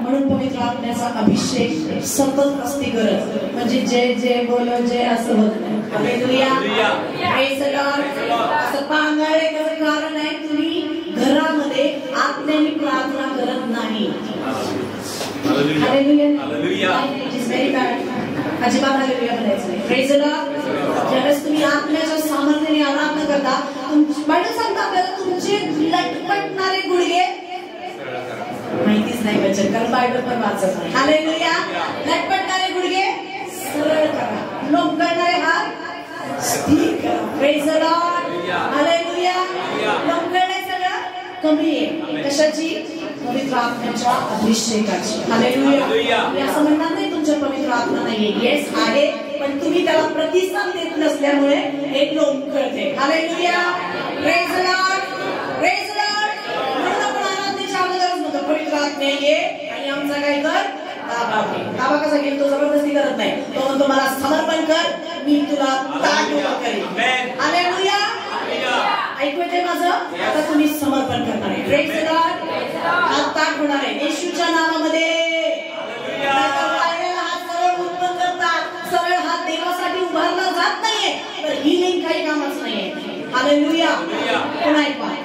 म्हणून पवित्र आत्म्याचा अभिषेक सतत असते गरज, म्हणजे जय जय बोलो जय असं होत नाही. Hallelujah, praise the Lord. असं पांगाळण्याचं कारण आहे तुम्ही घरामध्ये आत्म्याने प्रार्थना करत नाही. Hallelujah, it is very bad. अजिबात हालेलुया म्हणायचं नाही. Praise the Lord. ज्यावेळेस तुम्ही आत्म्याच्या सामर्थ्याने आराधना करता, बायबल सांगता आपल्याला तुमचे लटपटणारे गुडघे माहितीच नाही वचन, कारण बायबल पण वाचत नाही. हालेलुया. लटपटणारे गुडघे सरळ करा, लोंबकळणारे हात स्थिर करा. Praise the lord. हालेलुया. लोंबकळणे सगळं कमी आहे. कशाची? पवित्र आत्म्याच्या अभिषेकाची. हालेलुया. मी असं म्हणणार नाही तुमच्या पवित्र आत्मा नाहीये. येस आहे, पण तुम्ही त्याला प्रतिसाद देत नसल्यामुळे हे लोंबकळते. Hallelujah. Praise the lord. Praise the lord. म्हणून आपण आराधनेच्या अगोदरच म्हणतो पवित्र आत्मा सुटणे ये आणि आमचा काय कर ताबा घे. ताबा कसा घेईल? तो जबरदस्ती करत नाही. तो म्हणतो मला समर्पण कर, मी तुला ताट उभं करेन. हालेलुया. ऐकू येते माझं? आता तुम्ही समर्पण करणार आहे. Praise the Lord. हा ताट होणार आहे येशूच्या नावामध्ये. हात सरळ उत्पन्न करतात. सरळ हात देवासाठी उभारला जात नाहीये, तर हिलिंग काही कामच नाहीये. हालेलुया. पुन्हा एक पाय.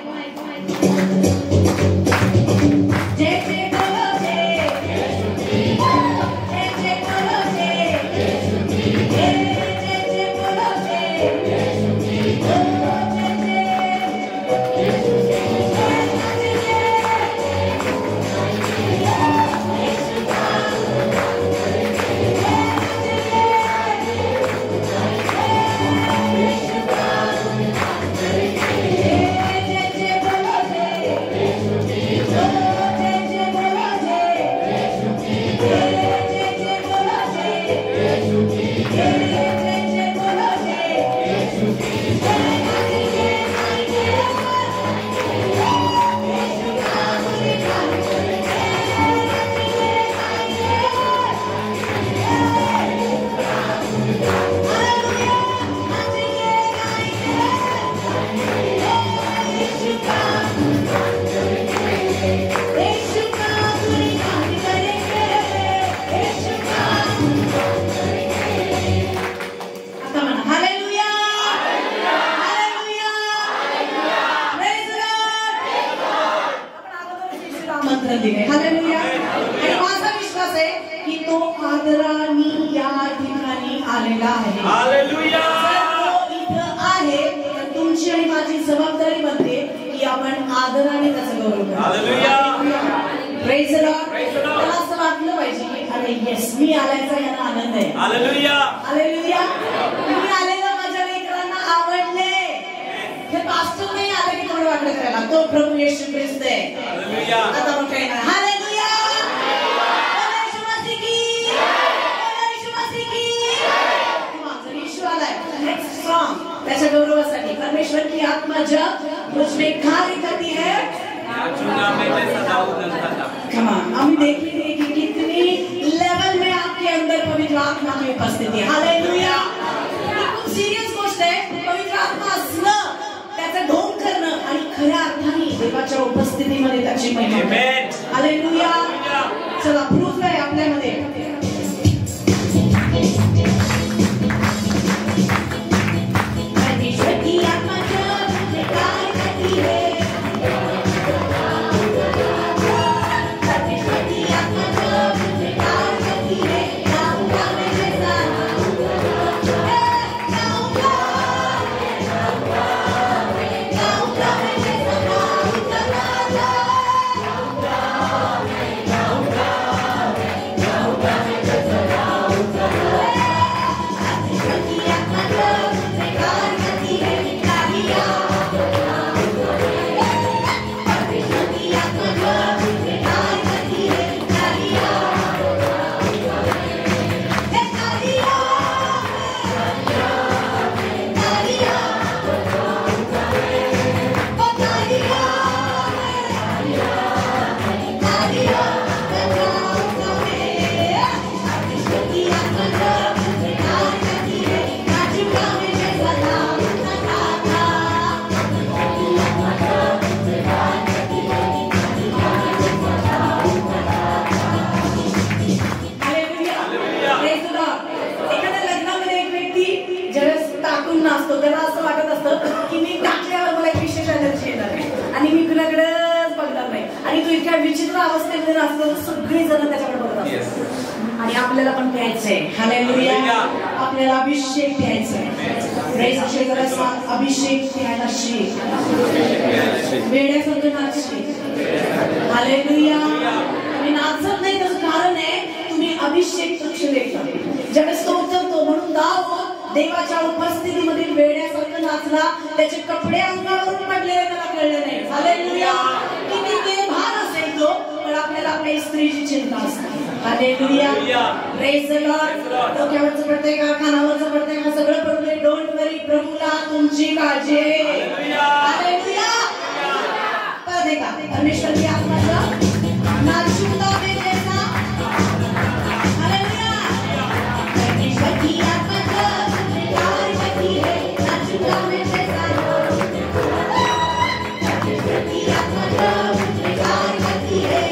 जय जय बोलो जय, जय जय बोलो जय, जय जय बोलो जय. हालेलुया. आणि माझा विश्वास आहे की तो आदराने या ठिकाणी आलेला आहे. हालेलुया. तो इथं आहे तर तुमची आणि माझी जबाबदारी बनते की आपण आदराने त्याचा गौरव करू. हालेलुया. Praise the Lord. त्याला असं वाटलं पाहिजे की अरे येस मी आल्याचा यांना आनंद आहे. हालेलुया. हालेलुया. मी आलेला माझ्या लेकरांना आवडले. हे पास्टर नाही आले की थोडं वाटलं करायला. तो प्रभू येशू ख्रिस्त आहे. हालेलुया. आता मग काय ना हालेलुया. येशू मसीह की, येशू मसीह की. माझा येशू आलाय. नेक्स्ट सॉन्ग त्याच्या गौरवासाठी. परमेश्वर की आत्मा जब मुझ में कार्य करती है, come on, हम देखेंगे कि कितनी लेवल में आपके अंदर पवित्र आत्मा की उपस्थिति है. हालेलुया. खूप सिरियस गोष्ट आहे. पवित्र आत्मा असणं, त्याचा ढोंग करणं आणि खऱ्या अर्थाने देवाच्या उपस्थितीमध्ये त्याची महिमा. हालेलुया. चला प्रूफ आहे आपल्यामध्ये. परमेश्वर की आत्मा जब मुझे कार्य करती है, विचित्र अवस्थेमध्ये असतो. सगळे जण त्याच्याकडे बघत असतात आणि आपल्याला पण प्यायचंय. हालेलुया. आपल्याला अभिषेक प्यायचंय. अभिषेक प्यायला शिक. वेड्यासारखं नाचशील. हालेलुया. तुम्ही नाचत नाही त्याचं कारण आहे तुम्ही अभिषेक लक्ष देता. ज्यावेळेस तो उतरतो म्हणून दाऊद देवाच्या उपस्थितीमध्ये वेड्यासारखं नाचला. त्याचे कपडे अंगावरून पडले त्याला कळले नाही. हालेलुया. किती बेभान असेल तो, पण आपल्याला आपल्या स्त्रीची चिंता असते. हालेलुया. Praise the lord. डोक्यावरचं पडतंय का, कानावरचं पडतंय का, सगळं पडतंय. डोंट वरी, प्रभूला तुमची काळजी. हालेलुया. देगा परमेश्वर की आत्मा जो नाचूंगा मैं जैसा हालेलुया परमेश्वर की आत्मा जो प्यार करती है नाचूंगा मैं जैसा परमेश्वर की आत्मा जो प्यार करती है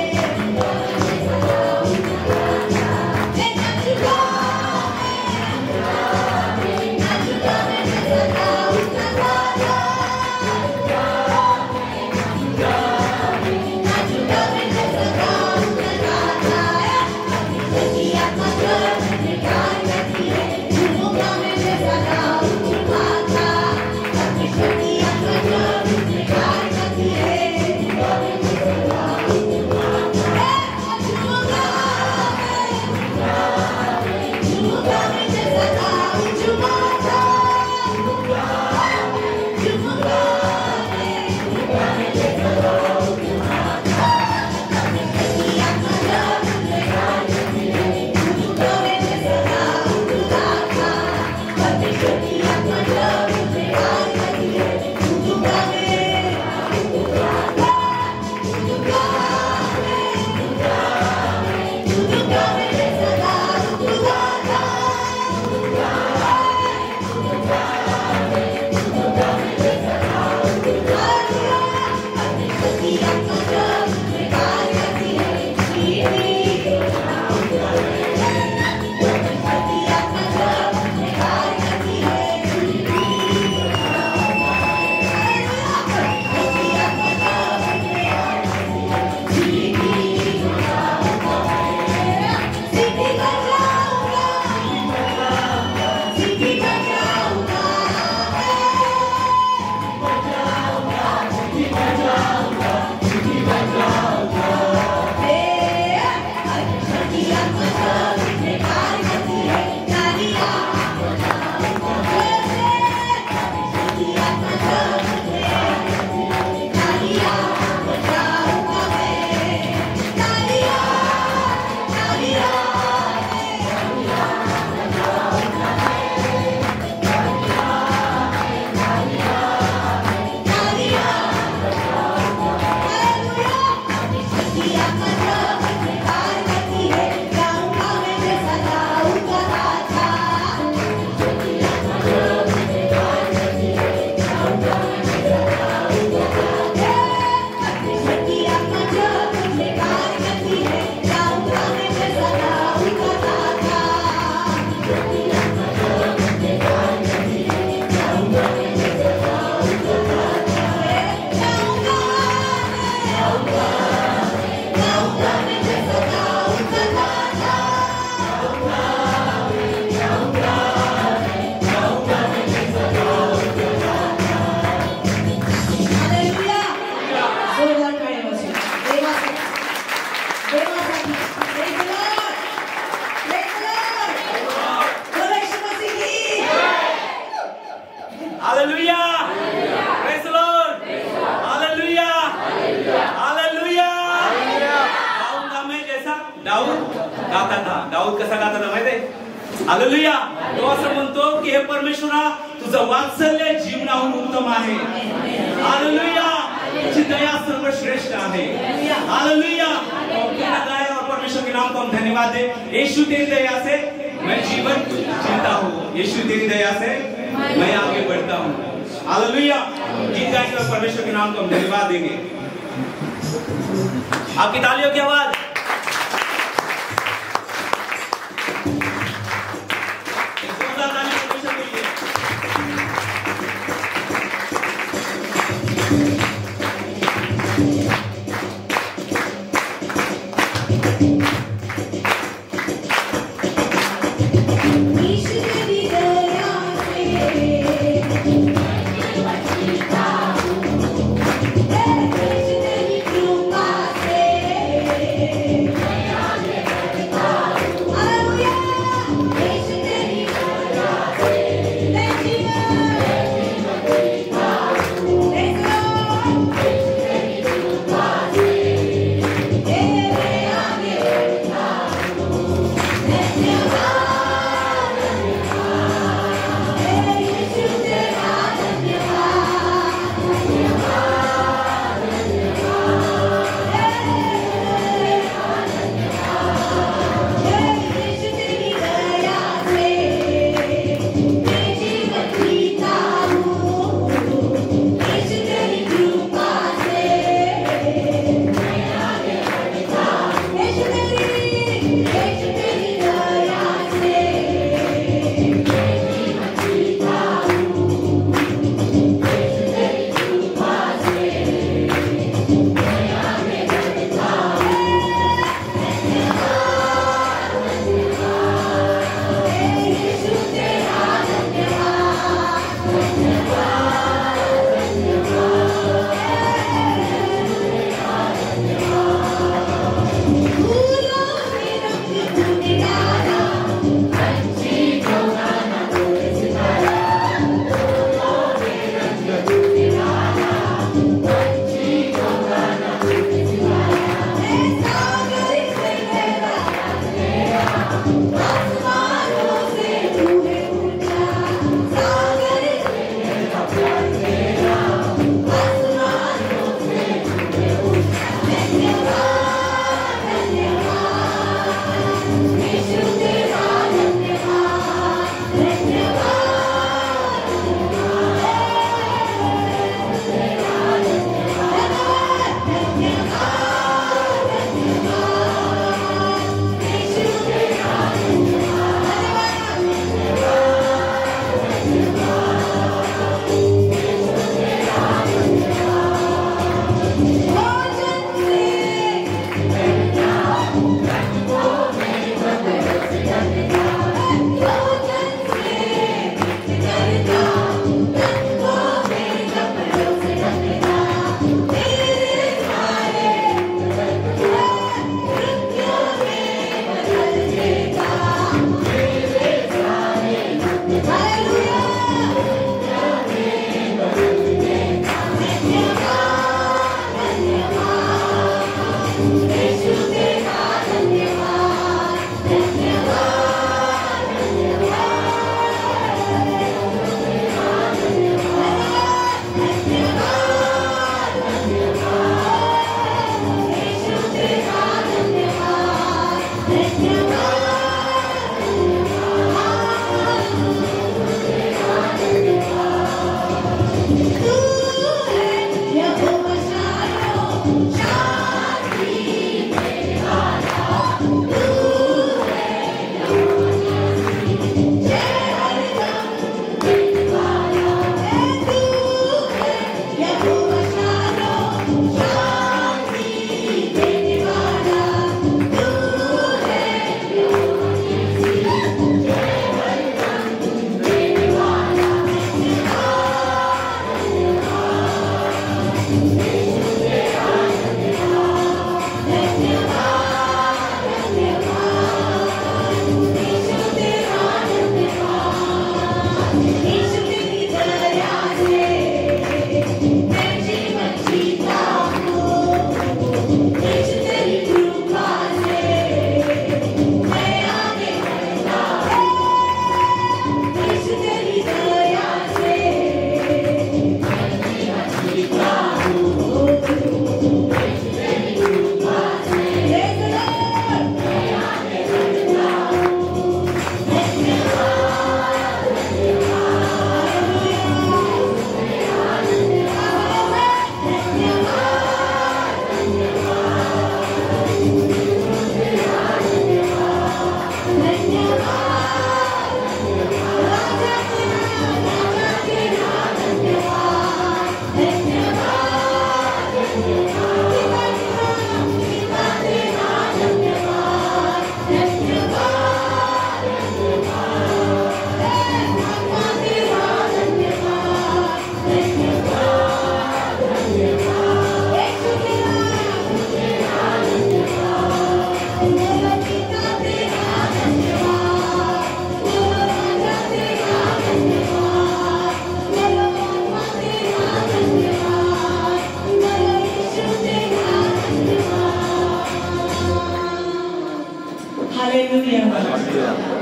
दाऊद कसा गाता था माहिती आहे? हालेलुया. तो असं म्हणतो की हे परमेश्वरा तुझं वात्सल्य जीवनाहून उत्तम आहे. हालेलुया. तुझी दया सर्वश्रेष्ठ आहे. हालेलुया. और परमेश्वर के नाम को हम धन्यवाद दे. यीशु तेरी दया से मैं जीवन जीता हूँ. यीशु तेरी दया से मैं आगे बढ़ता हूँ. हालेलुया. गीत गाएंगे और परमेश्वर के नाम को हम धन्यवाद देंगे. आपकी तालियों की आवाज. Yeah.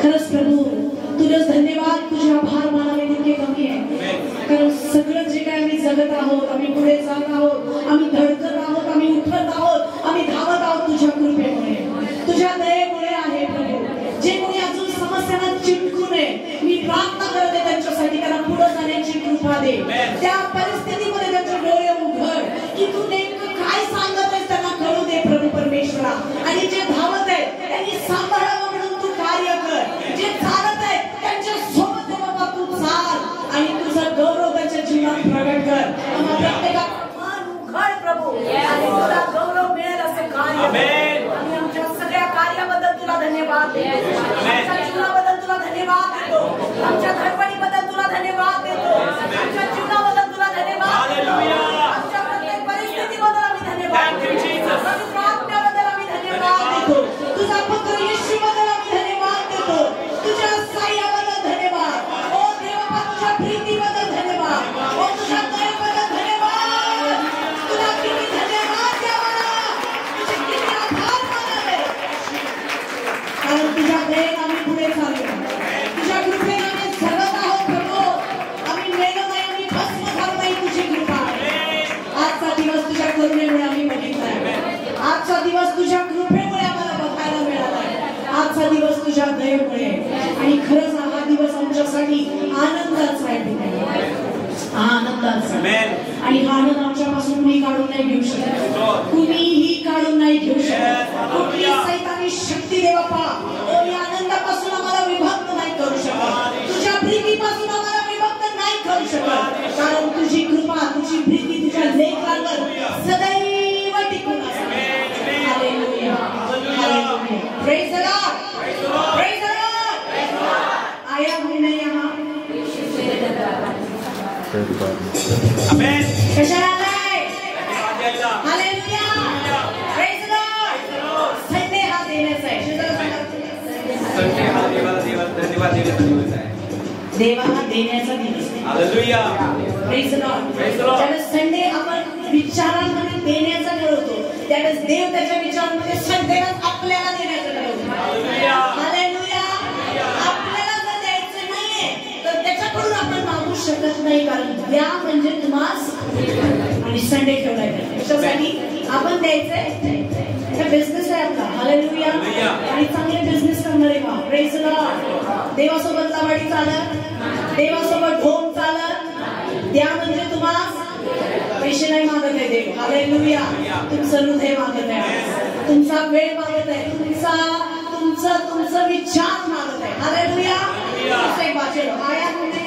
खरंच प्रभू तुझं धन्यवाद, तुझे आभार मानावे तितके कमी आहे. कारण सगळं जे काय आम्ही जगत आहोत, आम्ही पुढे जात आहोत, आम्ही धडकत आहोत, आम्ही उठत आहोत, आम्ही धावत आहोत तुझ्या कृपेमुळे, तुझ्या दयेमुळे आहे प्रभू. जे कोणी अजून समस्यांना चिटकू नये, मी प्रार्थना करते त्यांच्यासाठी, त्यांना पुढे जाण्याची कृपा दे. त्या परिस्थितीमध्ये त्यांचे डोळे उघड की तू नेमकं काय सांगत आहेस त्यांना कळू दे प्रभू परमेश्वरा. आणि जे धावत आहेत त्यांनी सांभाळावं म्हणून तू कार्य कर. जे चालत आहेत त्यांच्या सोबत बाबा तू चाल आणि तुझा गौरव त्यांच्या जीवनात प्रगट कर. आम्हा प्रत्येकाला मन उघड प्रभू आणि तुला गौरव मिळेल असे कार्य. आम्ही आमच्या सगळ्या कार्याबद्दल तुला धन्यवाद देतो, आमच्या जीवनाबद्दल तुला धन्यवाद देतो, आमच्या धडपडीबद्दल तुला धन्यवाद देतो, आमच्या जीवनाबद्दल तुला धन्यवाद देतो, आमच्या प्रत्येक परिस्थितीबद्दल आम्ही धन्यवाद देतो, पवित्र आत्म्याबद्दल आम्ही धन्यवाद देतो, तुझा पुत्र येशूबद्दल आम्ही धन्यवाद देतो, तुझ्या साह्याबद्दल धन्यवाद. ओ देवा तुझ्या प्रीतीबद्दल धन्यवाद, ओ तुझ्या दयेबद्दल धन्यवाद. तुला किती धन्यवाद द्यावा, तुझे किती आभार मानावे. कारण तुझ्या दयेने आम्ही पुढे चाललो, तुझ्या कृपेने आम्ही जगत आहोत प्रभू. आम्ही मेलो नाही, आम्ही भस्म झालो नाही, तुझी कृपा आहे. आजचा दिवस तुझ्या करुणेमुळे आम्ही बघितलाय, आजचा दिवस तुझ्या कृपेमुळे आम्हाला बघायला मिळालाय, आजचा दिवस तुझ्या दयेमुळे. आणि खरंच हा दिवस आमच्यासाठी आनंदाचा आहे, आनंदाचा. आणि हा आनंद आमच्यापासून कुणी काढून नाही घेऊ शकत, कुणीही काढून नाही घेऊ शकत. कुठली सैतानी शक्ती दे बापा या आनंदापासून आम्हाला विभक्त नाही करू शकत, तुझ्या प्रीतीपासून आम्हाला विभक्त नाही करू शकत. कारण तुझी कृपा, तुझी प्रीती तुझ्या लेकरांवर सदैव टिकून असते. Hallelujah, hallelujah. Praise the Lord. Praise the Lord. आया हूँ मैं यहाँ. Amen. कशाला आलाय? Hallelujah. Praise the Lord. Sunday हा देण्याचा आहे. संडे हा देवाला देण्याचा दिवस आहे. देवाला देण्याचा दिवस आहे. Hallelujah. Praise the Lord. Praise the Lord. ज्यावेळेस संडे आपण विचारांमध्ये देण्याचा ठरवतो, त्यावेळेस देव त्याच्या विचारांमध्ये संडेलाच आपल्याला देण्याचा ठरवतो. Hallelujah. Hallelujah. आपल्याला जर द्यायचं नाहीये तर त्याच्याकडून आपण मागू शकत नाही, कारण द्या म्हणजे तुम्हास आणि संडे ठेवलाय त्याच्यासाठी आपण द्यायचंय. हा बिझनेस आहे आपला. हालेलुया. आणि चांगले बिझनेस करणारे वा. Praise the lord. देवासोबत लावाडी चालत, देवासोबत ढोम चालत. द्या म्हणजे तुम्हाला पैसे नाही मागत आहे देव. हालेलुया. तुमचं हृदय मागत आहे, तुमचा वेळ मागत आहे, तुमचं विचार मागत आहे. हालेलुया. एक वाचेल आया म्हणजे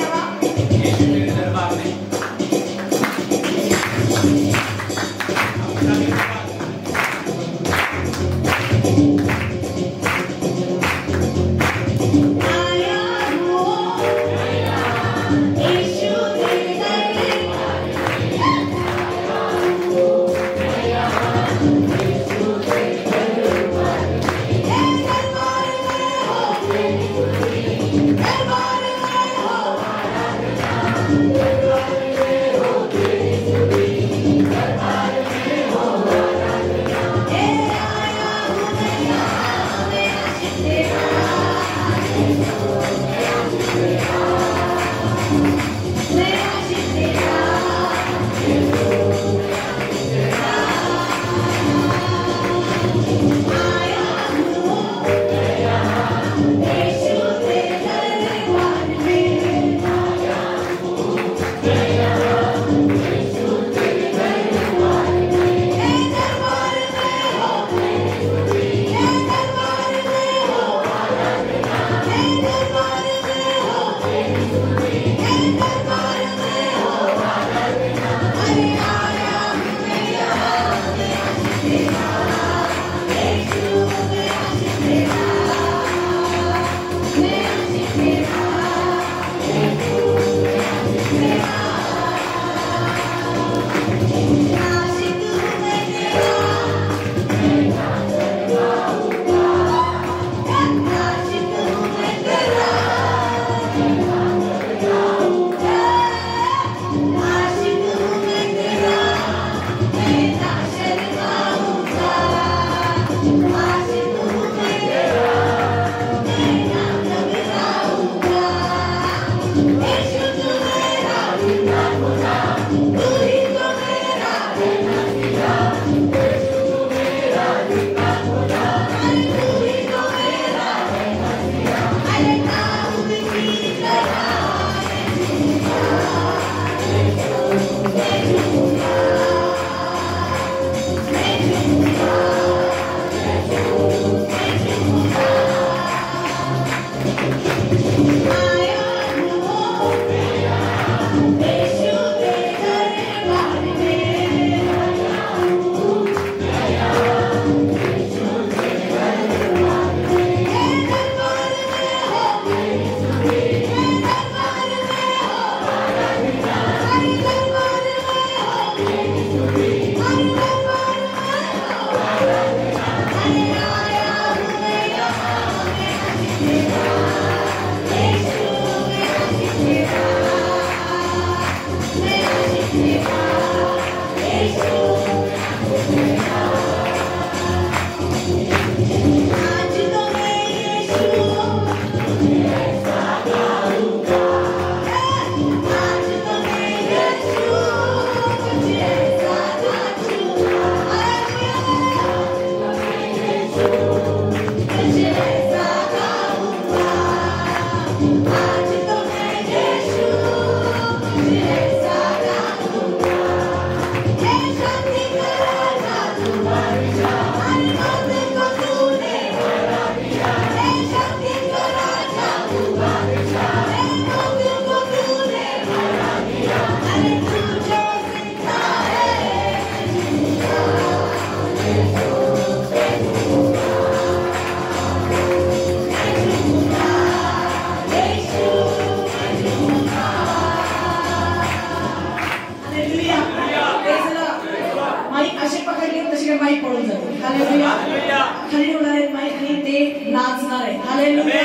खाली होणार आहेत माहिती ते नाचणार आहे. हालेलुया.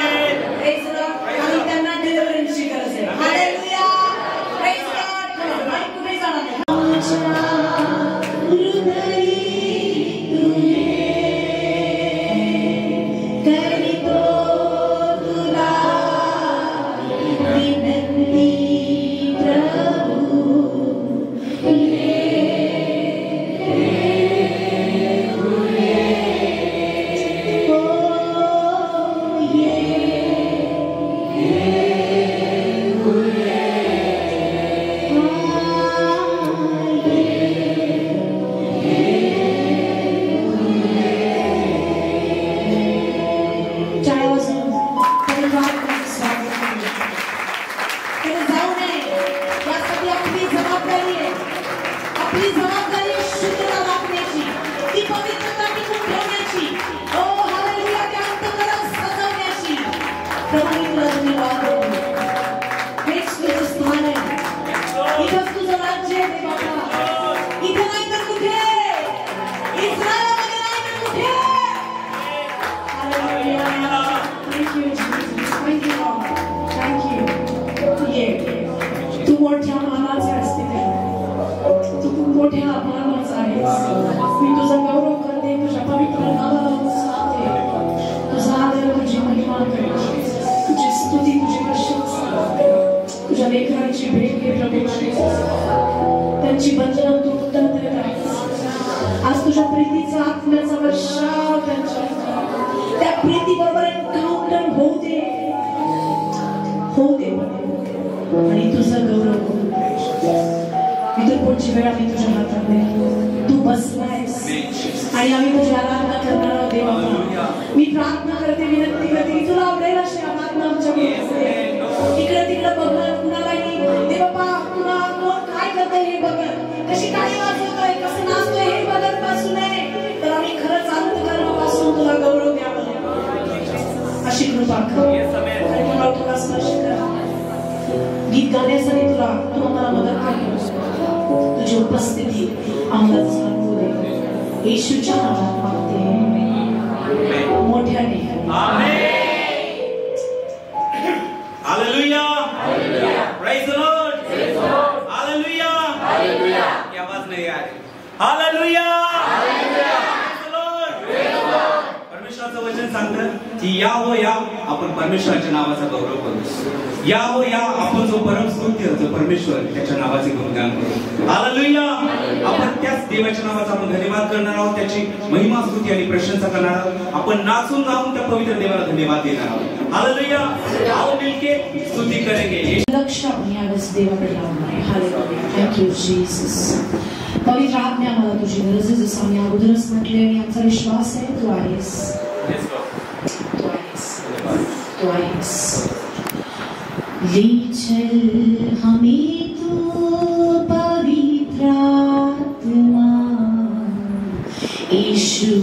Praise the lord. आणि त्यांना डिलिव्हरन्सची गरज आहे. Hallelujah. Praise the lord. Mic कुठे जाणार आहे? त्यांची बंधनं तू उत्तम करत आहेस. आज तुझ्या प्रीतीचा आत्म्याचा वर्षाव त्यांच्या त्या प्रीतीबरोबर एन्काउंटर होऊ दे आणि तुझा गौरव होऊ दे. इतर पुढची वेळ आम्ही तुझ्या हातात आहे. तू बसलायस आणि आम्ही तुझी आराधना करणार आहोत देवा. मी प्रार्थना करते, विनंती करते की तुला आवडेल अशी आराधना आमच्याकडे इकडे तिकडे बघत कुणालाही देव बाप्पा तुला कोण काय करतंय हे बघत, कशी टाळी वाजवतोय, कसं नाचतोय हे बघत बसू नये. तर आम्ही खरंच अंतःकरणापासून तुला गौरव द्यावा अशी कृपा कर. तुला स्पर्श कर. गीत गाण्यासाठी तू आम्हाला मदत कर. तुझी उपस्थिती आम्हाला जाणवू दे. येशूच्या नावात मागते मोठ्याने. Amen. Hallelujah. Praise the lord. Hallelujah. की आवाज नहीं आ रही. हालेलुया. परमेश्वराचं वचन सांगतं की या हो या आपण परमेश्वराच्या नावाचा गौरव करू. या हो या आपण जो परमस्तुत्य जो परमेश्वर त्याच्या नावाचे गुणगान करू. हालेलुया. आपण त्याच देवाच्या नावाचा आपण धन्यवाद करणार आहोत, त्याची महिमा स्तुती आणि प्रशंसा करणार आहोत. आपण नाचून गाऊन त्या पवित्र देवाला धन्यवाद देणार आहोत. हालेलुया. आओ मिलके स्तुति करेंगे. लक्ष आपण यावेळेस देवाकडे लावणार आहे. हालेलुया. Thank you Jesus. पवित्र आत्म्या मला तुझी गरज आहे, जसं आम्ही अगोदरच म्हटले आणि आमचा विश्वास आहे तू आहेस. तू आहेस. ले चल हमें तू पवित्र आत्मा यीशु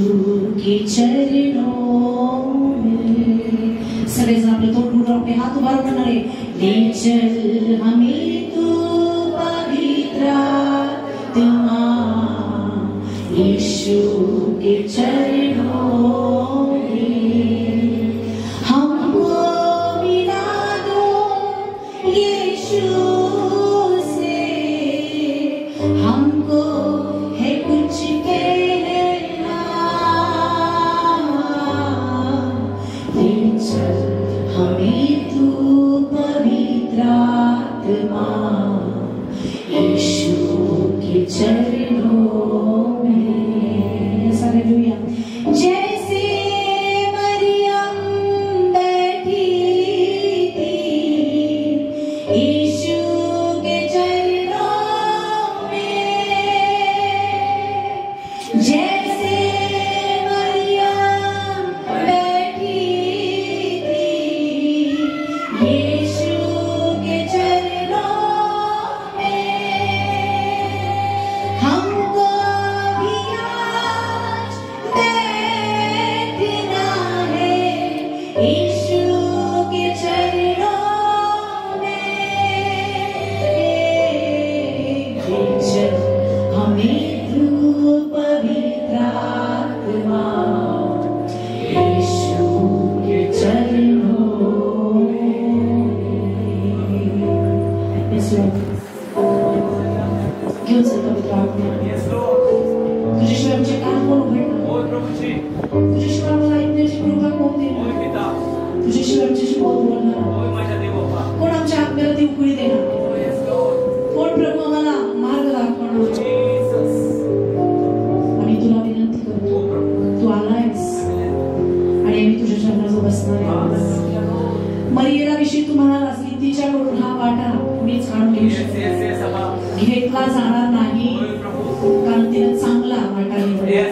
के चरणों में. सगळेजण आपले तोंड उघडून आपले हात उभारून म्हणणार आहे. ले चल हमें तू पवित्र आत्मा यीशु के चरणों में हमको मिला दो यीशु से. हमको है कुछ कहना. ले चल हमें तू पवित्र आत्मा यीशु के चरणों में. हालेलुया. जैसे मरियम बैठी थी यीशु के चरणों में, जैसे मरियम बैठी थी यीशु के चरणों बसणार आहे. मरियेला विषयी तुम्हाला की तिच्याकडून हा वाटा मीच काढून घेऊ शकतो, घेतला जाणार नाही, कारण तिने चांगला वाटा निवडला.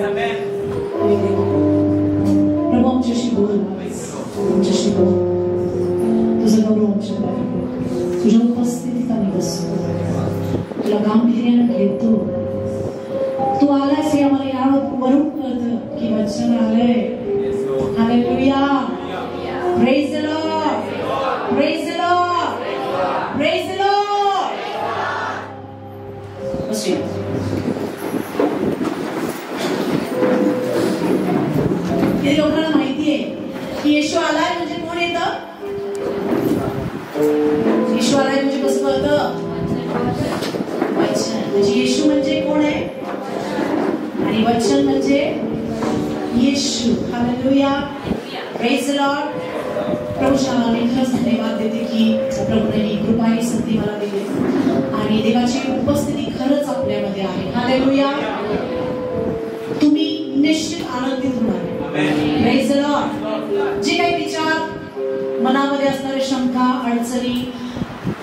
प्रभू आमच्याशी बोल, आमच्याशी बोल. तुझं गौरव आमच्याकडे, तुझ्या उपस्थितीत आम्ही बसतो, तुला गांभीर्यानं घेतो. तू आलास हे आम्हाला यावरून कळतं की वचन आलंय. Hallelujah. Praise the lord, praise the lord, praise the lord. बसूया. हे लोकांना माहिती आहे की येशू आलाय म्हणजे कोण येतं? येशू आलाय म्हणजे कसं कळतं? वचन. म्हणजे येशू म्हणजे कोण आहे आणि वचन म्हणजे येशू. हालेलुया. Praise the lord. प्रभूच्या नावाने धन्यवाद देते की प्रभूने ही कृपा ही संधी मला दिली आणि देवाची उपस्थिती खरंच आपल्यामध्ये आहे. हालेलुया. तुम्ही निश्चित आनंदित होणार. Praise the Lord. जे काही विचार मनामध्ये असणारे शंका अडचणी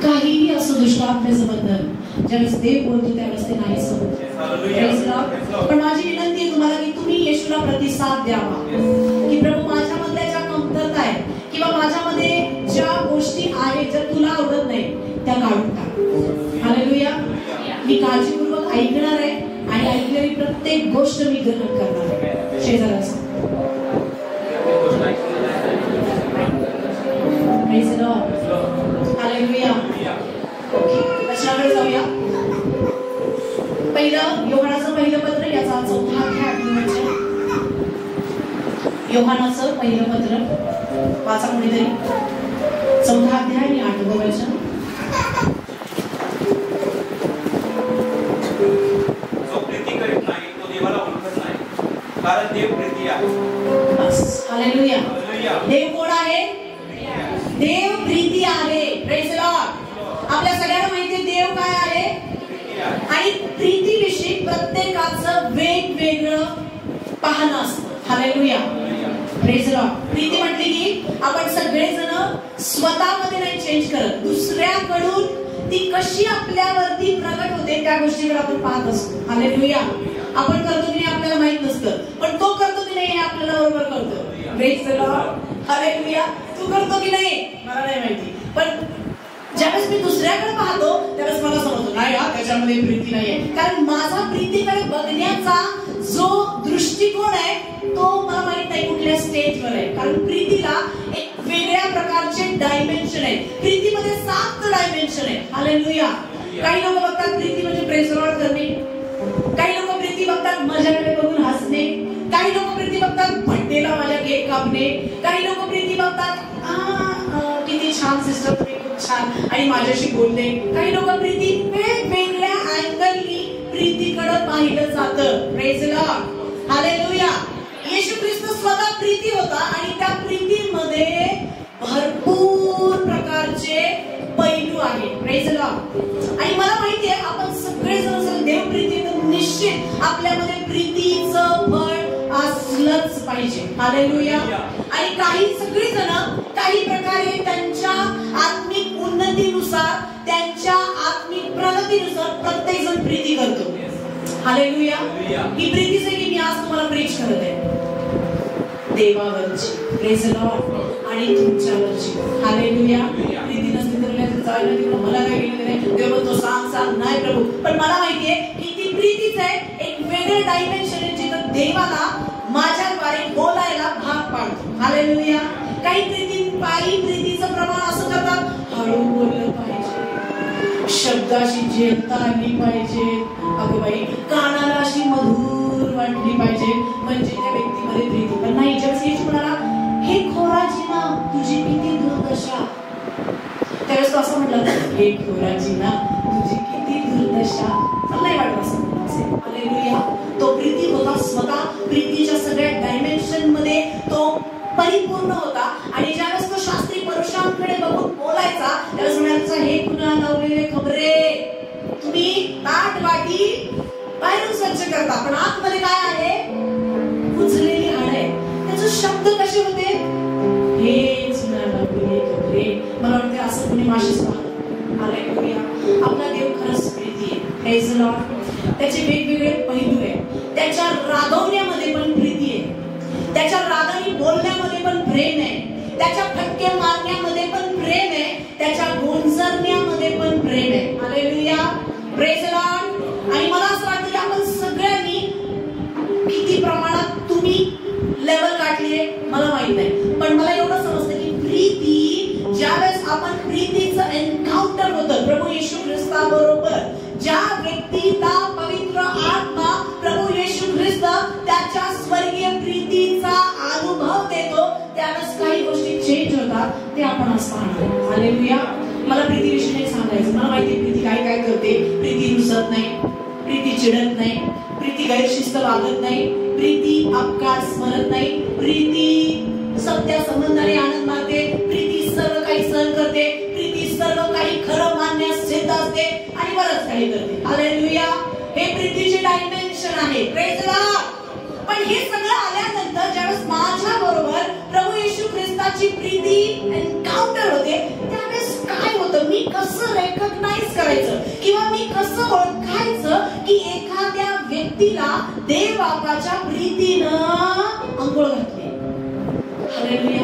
काहीही असो, दुष्टात्म्याचं बंधन ज्यावेळेस देव बोलतो त्यावेळेस ते नाही समजत. पण माझी विनंती आहे तुम्हाला की तुम्ही येशूला प्रतिसाद द्यावा की प्रभू माझ्यामधल्या ज्या कमतरता आहेत किंवा माझ्यामध्ये ज्या गोष्टी आहेत ज्या तुला आवडत नाही त्या काढून टाक. हालेलुया. मी काळजीपूर्वक ऐकणार आहे आणि ऐकलेली प्रत्येक गोष्ट मी ग्रहण करणार आहे. शेजाऱ्याचं प्रेज द लॉर्ड. हालेलुया. वचनाकडे जाऊया. पहिलं योहानाचं पहिलं पत्र, याचा 4था अध्याय. योहानाचं पहिलं पत्र वाचा कोणीतरी. 4था अध्याय आणि 8वं वचन. जो प्रीती करीत नाही तो देवाला ओळखत नाही, कारण देव प्रीती आहे. बस. हालेलुया. देव कोण आहे? देव प्रीती आहे. Praise the Lord. आपल्या सगळ्यांना माहिती आहे देव काय आहे आणि प्रीतीविषयी प्रत्येकाचं वेगवेगळं पाहणं असतं. Hallelujah. Praise the Lord. Preeti म्हटली की आपण सगळेजण स्वतःमध्ये नाही चेंज करत, दुसऱ्याकडून ती कशी आपल्यावरती प्रगट होते त्या गोष्टीकडे आपण पाहत असतो. हालेलुया. आपण करतो की नाही आपल्याला माहित नसतं, पण तो करतो की नाही हे आपल्याला बरोबर कळतं. Praise the lord. हालेलुया. तू करतो की नाही मला नाही माहिती, पण ज्यावेळेस मी दुसऱ्याकडे पाहतो त्यावेळेस मला समजतो नाही त्याच्यामध्ये प्रीती नाहीये, कारण माझा प्रीतीकडे बघण्याचा जो दृष्टिकोन आहे तो मला माहित नाही कुठल्या स्टेजवर आहे. कारण प्रीतीला एक वेगळ्या प्रकारचे डायमेन्शन आहे. प्रीतीमध्ये 7 डायमेन्शन आहे. हालेलुया. काही लोक बघतात प्रीती म्हणजे प्रेज द लॉर्ड करणे, काही लोक प्रीती बघतात माझ्याकडे बघून हसणे, काही लोक प्रीती बघतात बर्थडेला माझ्या केक कापणे, काही लोक प्रीती बघतात किती छान सिस्टर तुम्ही खूप छान आणि माझ्याशी बोलले. काही लोक प्रीती वेगवेगळ्या अँगलनी प्रीतीकडे पाहिलं जातं. Praise the lord. हालेलुया. येशू ख्रिस्त स्वतः प्रीती होता आणि त्या प्रीतीमध्ये भरपूर प्रकारचे पैलू आहेत. Praise the lord. आणि मला माहिती आहे आपण सगळेजण देव प्रीती तर निश्चित आपल्यामध्ये प्रीतीचं फळ असलंच पाहिजे. हालेलुया. आणि काही सगळेजण काही प्रकारे त्यांच्या आत्मिक उन्नतीनुसार त्यांच्या आत्मिक प्रगतीनुसार प्रत्येक जण प्रीती करतो. हालेलुया. ही प्रीतीच आहे की मी आज तुम्हाला प्रीच करत आहे देवावरची. Praise the lord. आणि तुमच्यावरची. हालेलुया. प्रीती नसती तर जायला तिकडे मला काय गेलं नाही. देव म्हणतो सांग नाही प्रभू, पण मला माहितीये की ती प्रीतीच आहे. एक वेगळं डायमेन्शन आहे जिथं देवाला माझ्याद्वारे बोलायला भाग पाडतो. हालेलुया. काही प्रीतीचं प्रमाण असं करतात हळू बोललं पाहिजे, शब्दाशी झेपता आली पाहिजे, अगं बाई कानाला अशी मधुर वाटली पाहिजे, म्हणजे त्या व्यक्तीमध्ये प्रीती. पण नाही, ज्यावेळेस येशू म्हणाला हे खोराजीना तुझी किती दुर्दशा, त्यावेळेस तो असं म्हटलं हे खोराजीना तुझी किती दुर्दशा. नाही वाटत असं. हालेलुया. तो प्रीती होता. स्वतः प्रीतीच्या सगळ्या डायमेन्शन मध्ये तो परिपूर्ण होता. आणि ज्यावेळेस तो शास्त्री पुरुषांकडे बघून बोलायचा त्यावेळेस म्हणायचा हे कुणा लावलेले खबरे, तुम्ही ताट वाटी बाहेरून स्वच्छ करता पण आतमध्ये काय आहे, कुजलेली हाडे. त्याचे शब्द कसे होते, हे विशेषतः हालेलुया आपला देव खरंच प्रीती आहे. Praise the Lord. त्याचे वेगवेगळे पैलू आहेत. त्याच्या रागवण्यामध्ये पण प्रीती आहे, त्याच्या रागाने बोलण्यामध्ये पण प्रेम आहे, त्याच्या फटके मारण्यामध्ये पण प्रेम आहे, त्याच्या गोंजरण्यामध्ये पण प्रेम आहे. Hallelujah praise the lord. आणि मला असं वाटतं की आपण सगळ्यांनी किती प्रमाणात तुम्ही लेवल गाठली आहे मला माहित नाही, पण मला एवढं समजतं की प्रीती ज्यावेळेस आपण प्रीतीचं एन्काउंटर होतं प्रभू येशू ख्रिस्ताबरोबर, ज्या व्यक्तीला पवित्र आत्मा प्रभू येशू ख्रिस्त त्याच्या स्वर्गीय प्रीतीचा अनुभव देतो, त्यावेळेस काही गोष्टी चेंज होतात. ते आपण आज पाहणार. हालेलुया. मला प्रीतीविषयी नाही सांगायचं. मला माहिती आहे प्रीती काय काय करते. प्रीती रुसत नाही, प्रीती चिडत नाही, प्रीती गैरशिस्त वागत नाही, प्रीती अपकार स्मरत नाही, प्रीती सत्य संबंधाने आनंद मानते, प्रीती सर्व काही सहन करते, प्रीती सर्व काही खरं मानण्यास सिद्ध असते आणि बरंच काही करते. हालेलुया. हे प्रीतीचे डायमेन्शन आहे. Praise the Lord. पण हे सगळं आल्यानंतर ज्यावेळेस माझ्या बरोबर प्रभू येशू ख्रिस्ताची प्रीती एन्काउंटर होते, त्यावेळेस काय होतं, मी कसं रेकग्नाइज करायचं किंवा मी कसं ओळखायचं की एखाद्या व्यक्तीला देव बापाच्या प्रीतीनं अंघोळ घातली. हालेलुया.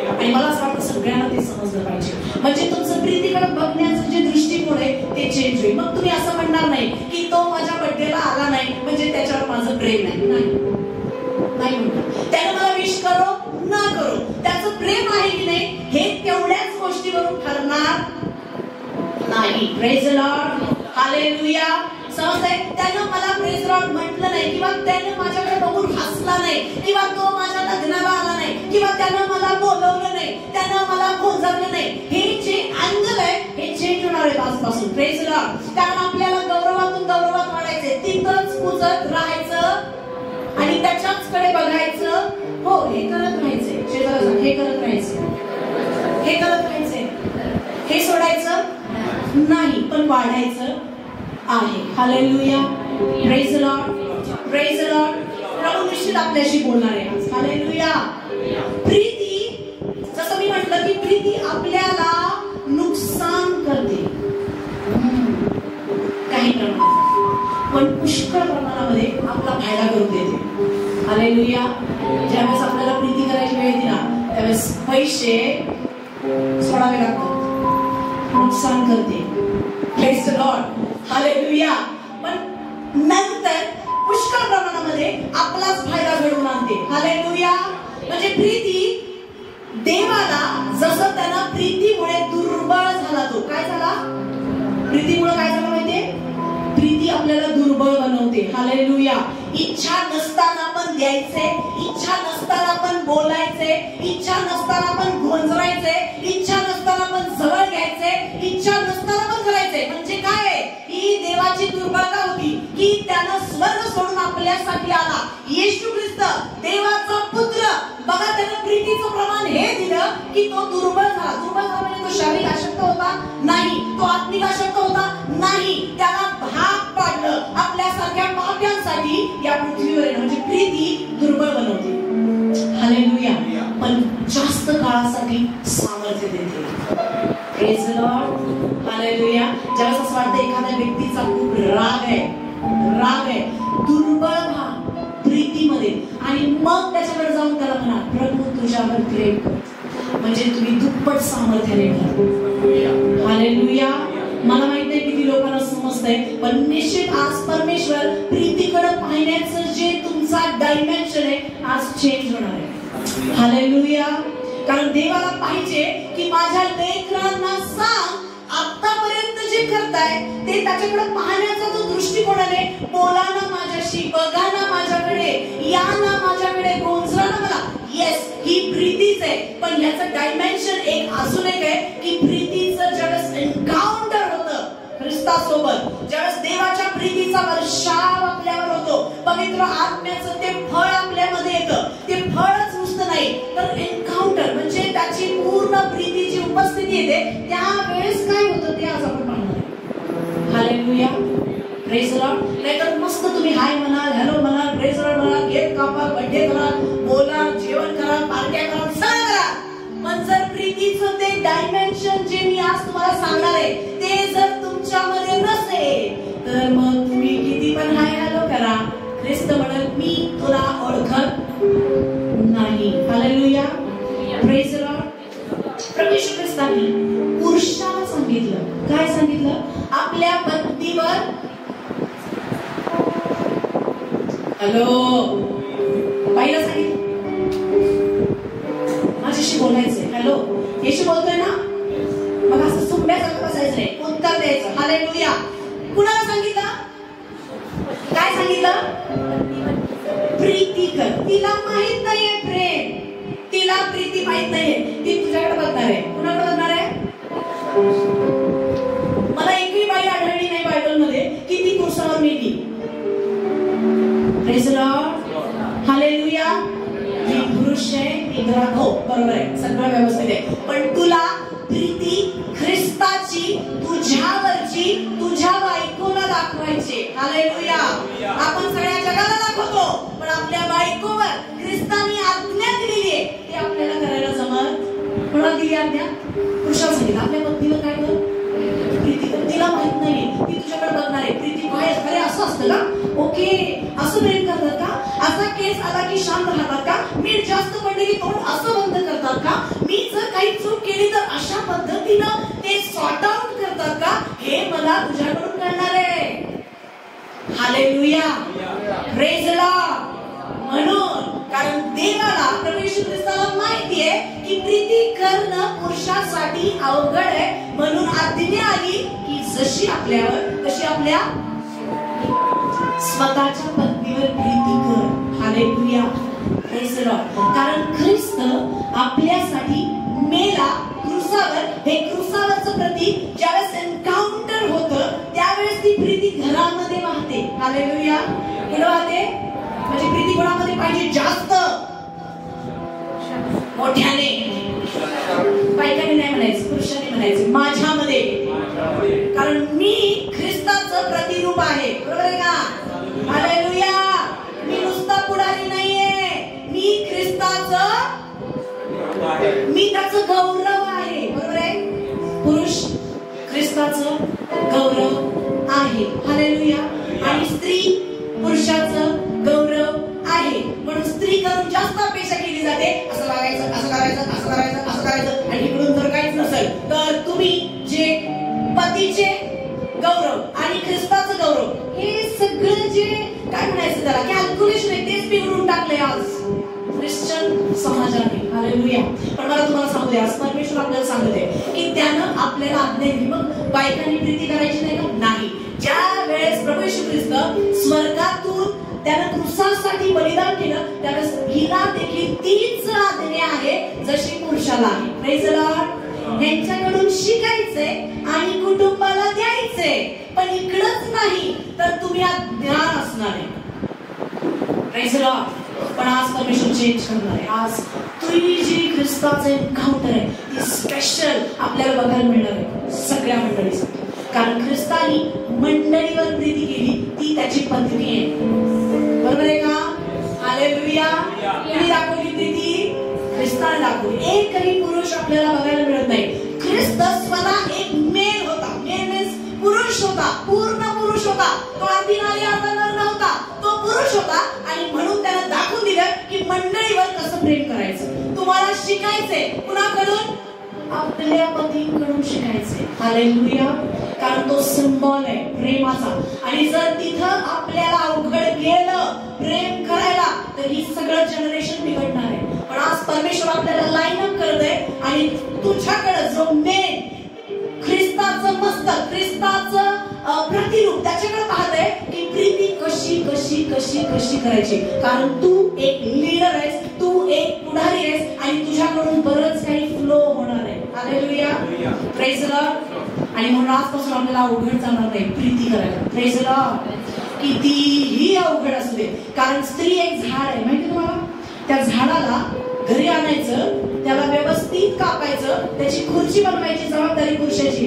आणि मला असं वाटतं सगळ्यांना ते समजलं पाहिजे. म्हणजे तुमचं प्रीतीकडे बघण्याचं जे दृष्टिकोन आहे ते चेंज होईल. मग तुम्ही असं म्हणणार नाही की तो माझ्या बर्थडेला आला नाही म्हणजे त्याच्यावर माझं प्रेम नाही. नाही म्हणतो. त्याने मला विश करो ना करो, त्याचं प्रेम आहे की नाही हे तेवढ्याच गोष्टीवरून ठरणार नाही. Praise the lord. हालेलुया. समजतंय. त्यानं मला प्रेज द लॉर्ड म्हटलं नाही किंवा त्यानं माझ्याकडे बघून हसला नाही किंवा तो माझ्या लग्नाला आला नाही किंवा त्यानं मला बोलवलं नाही, त्यानं मला गोंजरलं नाही, हे जे अँगल आहे हे चेंज होणार आहे आजपासून. Praise the Lord. कारण आपल्याला गौरवातून गौरवात वाढायचंय, तिथंच पुजत राहायचं आणि त्याच्याचकडे बघायचं. हो, हे करत राहायचंय. शेजाऱ्याला हे करत राहायचं, हे करत राहायचंय, हे सोडायचं नाही, पण वाढायचं आहे. Hallelujah. Praise the lord. Praise the lord. प्रभू निश्चित आपल्याशी बोलणार आहे आज. हालेलुया. प्रीती, जसं मी म्हटलं की प्रीती आपल्याला नुकसान करते काही प्रमाणात, पण पुष्कळ प्रमाणामध्ये आपला फायदा करून देते. हालेलुया. ज्यावेळेस आपल्याला प्रीती करायची वेळ येते ना त्यावेळेस पैसे सोडावे लागतात, नुकसान करते. Praise the lord. हालेलुया. पण नंतर पुष्कळ प्रमाणामध्ये आपलाच फायदा घडवून आणते. हालेलुया. म्हणजे प्रीती देवाला जसं त्यांना प्रीतीमुळे दुर्बळ झाला, तो काय झाला, प्रीतीमुळे काय झालं माहितीये, प्रीती आपल्याला दुर्बळ बनवते. हालेलुया. इच्छा नसताना पण द्यायचे, इच्छा नसताना पण बोलायचे, इच्छा नसताना पण गोंजरायचे, इच्छा नसताना पण जवळ घ्यायचे, इच्छा नसताना पण करायचे. म्हणजे काय आहे, ही देवाची दुर्बलता होती की त्यानं स्वर्ग सोडून आपल्यासाठी आला. येशू ख्रिस्त देवाचा पुत्र. बघा त्यानं प्रीतीचं प्रमाण हे दिलं की तो दुर्बळ झाला. दुर्बळ झाला म्हणजे तो शारीरिक अशक्त होता नाही, तो आत्मिक अशक्त होता नाही, त्याला भाग पाडलं आपल्यासारख्या पाप्यांसाठी या पृथ्वीवर येणं. म्हणजे प्रीती दुर्बळ बनवते. हालेलुया. पण जास्त काळासाठी सामर्थ्य देते. Praise the lord. हालेलुया. ज्यावेळेस असं वाटतं एखाद्या व्यक्तीचा खूप राग आहे, दुर्बळ व्हा प्रीतीमध्ये आणि मग त्याच्याकडे जाऊन त्याला म्हणा प्रभू तुझ्यावर प्रेम कर, म्हणजे तुम्ही दुप्पट सामर्थ्याने भरा. हालेलुया. मला माहित नाही किती लोकांना समजतंय, पण निश्चित आज परमेश्वर प्रीतीकडे पाहण्याचं जे तुमचा डायमेन्शन आहे आज चेंज होणार आहे. हालेलुया. कारण देवाला पाहिजे की माझ्या लेकरांना सांग आतापर्यंत जे करताय ते त्याच्याकडे पाहण्याचा जो दृष्टिकोन आहे, बोला ना माझ्याशी, बघा ना माझ्याकडे, या ना माझ्याकडे, गोंजरा ना मला. येस, ही प्रीतीच आहे. पण याचं डायमेन्शन एक अजून एक आहे की प्रीतीचं ज्यावेळेस एन्काउंटर होतं ख्रिस्तासोबत, ज्यावेळेस देवाच्या प्रीतीचा वर्षाव आपल्यावर होतो, पवित्र आत्म्याचं ते फळ आपल्यामध्ये येतं. ते फळच नुसतं नाही तर एन्काउंटर म्हणजे त्याची पूर्ण प्रीतीची उपस्थिती येते. त्यावेळेस काय होतं ते आज आपण पाहणार आहे. हालेलुया. Praise the Lord. नाहीतर मस्त तुम्ही हाय म्हणा, हॅलो म्हणा, प्रेज द लॉर्ड म्हणा, केक कापा, बर्थडे करा, बोला, जेवण करा, पार्ट्या करा, सगळं करा, पण जर प्रीती प्रीतीचं ते डायमेन्शन जे मी आज तुम्हाला सांगणार आहे ते जर तुमच्यामध्ये नसेल तर मग तुम्ही किती पण हाय हॅलो करा, ख्रिस्त म्हणत मी तुला ओळखत नाही. Hallelujah, praise the lord. प्रभू येशू ख्रिस्तांनी पुरुषाला सांगितलं, काय सांगितलं? आपल्या पत्नीवर हॅलो बाईला सांगितलं माझ्याशी बोलायचंय. हॅलो येशू बोलतोय ना, मग असं सुंब्यासारखं बसायचं नाही, उत्तर द्यायचं. हालेलुया. कुणाला सांगितलं? काय सांगितलं? प्रीती कर. तिला माहित नाहीये प्रेम, तिला प्रीती माहित नाहीये. ती तुझ्याकडे बघणार आहे. कुणाकडे बघणार आहे? मला एकही बाई आढळली नाही बायबल मध्ये की ती क्रूसावर मेली. Praise the lord. हालेलुया. ही पुरुष आहे, ती घरात हो बरोबर आहे, सगळं व्यवस्थित आहे, पण तुला प्रीती ख्रिस्ताची तुझ्यावरची तुझ्या बायकोला दाखवायची. हालेलुया. आपण सगळ्या जगाला दाखवतो, पण आपल्या बायकोवर ख्रिस्तानी आज्ञा दिलेली आहे ते आपल्याला करायला जमत. कोणाला दिली आज्ञा? पुरुषाला सांगितलं आपल्या पत्नीवर काय कर, प्रीती कर. तिला माहित नाही, ती तुझ्याकडे बघणार आहे. प्रीती काय? अरे असं असतं का? ओके, असं प्रेम करतात का? असा केस आला की शांत राहतात का? मीठ जास्त पडले की तोंड असं बंद करतात का? मी जर काही चूक केली तर अशा पद्धतीनं ते सॉर्ट आउट करतात का? हे मला तुझ्याकडून कळणार आहे. Hallelujah, praise the lord. म्हणून कारण देवाला प्रभू येशू ख्रिस्ताला माहिती आहे की प्रीती करणं पुरुषासाठी अवघड आहे, म्हणून आज्ञा आली की जशी आपल्यावर तशी आपल्या स्वतःच्या पत्नीवर प्रीती कर. Hallelujah, praise the Lord. कारण ख्रिस्त आपल्यासाठी मेला क्रूसावर. हे क्रूसावरचं प्रतीक ज्यावेळेस एन्काउंटर होतं त्यावेळेस ती प्रीती घरामध्ये वाहते. हालेलुया. कुठं वाहते? म्हणजे प्रीती कोणामध्ये पाहिजे? जास्त मोठ्याने. बायकाने नाही म्हणायचं, पुरुषाने म्हणायचं माझ्यामध्ये. कारण मी ख्रिस्ताचं प्रतिरूप आहे. बरोबर आहे का? हालेलुया. मी नुसता पुढारी नाहीये, मी ख्रिस्ताचं, मी त्याचं गौरव आहे. बरोबर आहे? पुरुष ख्रिस्ताचं गौरव आहे. हालेलुया. आणि स्त्री पुरुषाचं गौरव आहे. म्हणून स्त्री करून जास्त अपेक्षा केली जाते. असं वागायचं, असं करायचं, असं करायचं, असं करायचं. आणि इकडून जर काहीच नसेल तर तुम्ही जे पतीचे गौरव आणि ख्रिस्ताचं गौरव हे सगळं जे काय म्हणायचं त्याला कॅल्क्युलेशन आहे तेच बिघडून टाकले आज ख्रिश्चन समाजाने. हालेलुया. पण मला तुम्हाला सांगू द्या, परमेश्वर आपल्याला सांगत आहे की त्यानं आपल्याला आज्ञा दिली. मग बायकांनी प्रीती करायची नाही का? नाही. ज्या वेळेस प्रभू येशू ख्रिस्त स्वर्गातून त्यानं क्रूसासाठी बलिदान केलं त्यावेळेस हिला देखील तीच आज्ञा आहे जशी पुरुषाला आहे. Praise the Lord. यांच्याकडून शिकायचंय आणि कुटुंबाला द्यायचंय, पण इकडंच नाही तर तुम्ही ज्ञान असणार आहे. Praise the Lord. पण आज परमेश्वर चेंज करणार आहे. आज तुझी जी ख्रिस्ताचं एन्काउंटर आहे ती स्पेशल आपल्याला बघायला मिळणार आहे सगळ्या मंडळीसाठी. कारण ख्रिस्तानी मंडळीवर प्रीती केली, ती त्याची पत्नी आहे. बरोबर आहे का? हालेलुया. कुणी दाखवली प्रीती? ख्रिस्ताने दाखवली. एकही पुरुष आपल्याला बघायला मिळत नाही. ख्रिस्त स्वतः एक मेल होता. मेल मीन्स पुरुष होता, पूर्ण पुरुष होता. तो आधी नारी आता नर नव्हता, तो पुरुष होता. आणि म्हणून त्यानं दाखवून दिलं की मंडळीवर कसं प्रेम करायचं. तुम्हाला शिकायचंय. कुणाकडून? आपल्या पतींकडून शिकायचंय. हालेलुया. कारण तो सिंबॉल आहे प्रेमाचा. आणि जर तिथं आपल्याला अवघड गेलं प्रेम करायला तर ही सगळं जनरेशन बिघडणार आहे. पण आज परमेश्वर आपल्याला लाईन अप करत आहे आणि तुझ्याकडे जो मेन ख्रिस्ताचं मस्तक, ख्रिस्ताचं प्रतिरूप त्याच्याकडे पाहत आहे की प्रीती कशी कशी कशी कशी करायची. कारण तू एक लीडर आहेस, तू एक पुढारी आहेस आणि तुझ्याकडून बरंच काही फ्लो होणार आहे. हालेलुया. Praise the lord. आणि म्हणून आजपासून आपल्याला अवघड जाणार नाही प्रीती करायला. Praise the Lord. कितीही अवघड असू दे. कारण स्त्री एक झाड आहे, माहिती तुम्हाला? त्या झाडाला घरी आणायचं, त्याला व्यवस्थित कापायचं, त्याची खुर्ची बनवायची जबाबदारी पुरुषाची.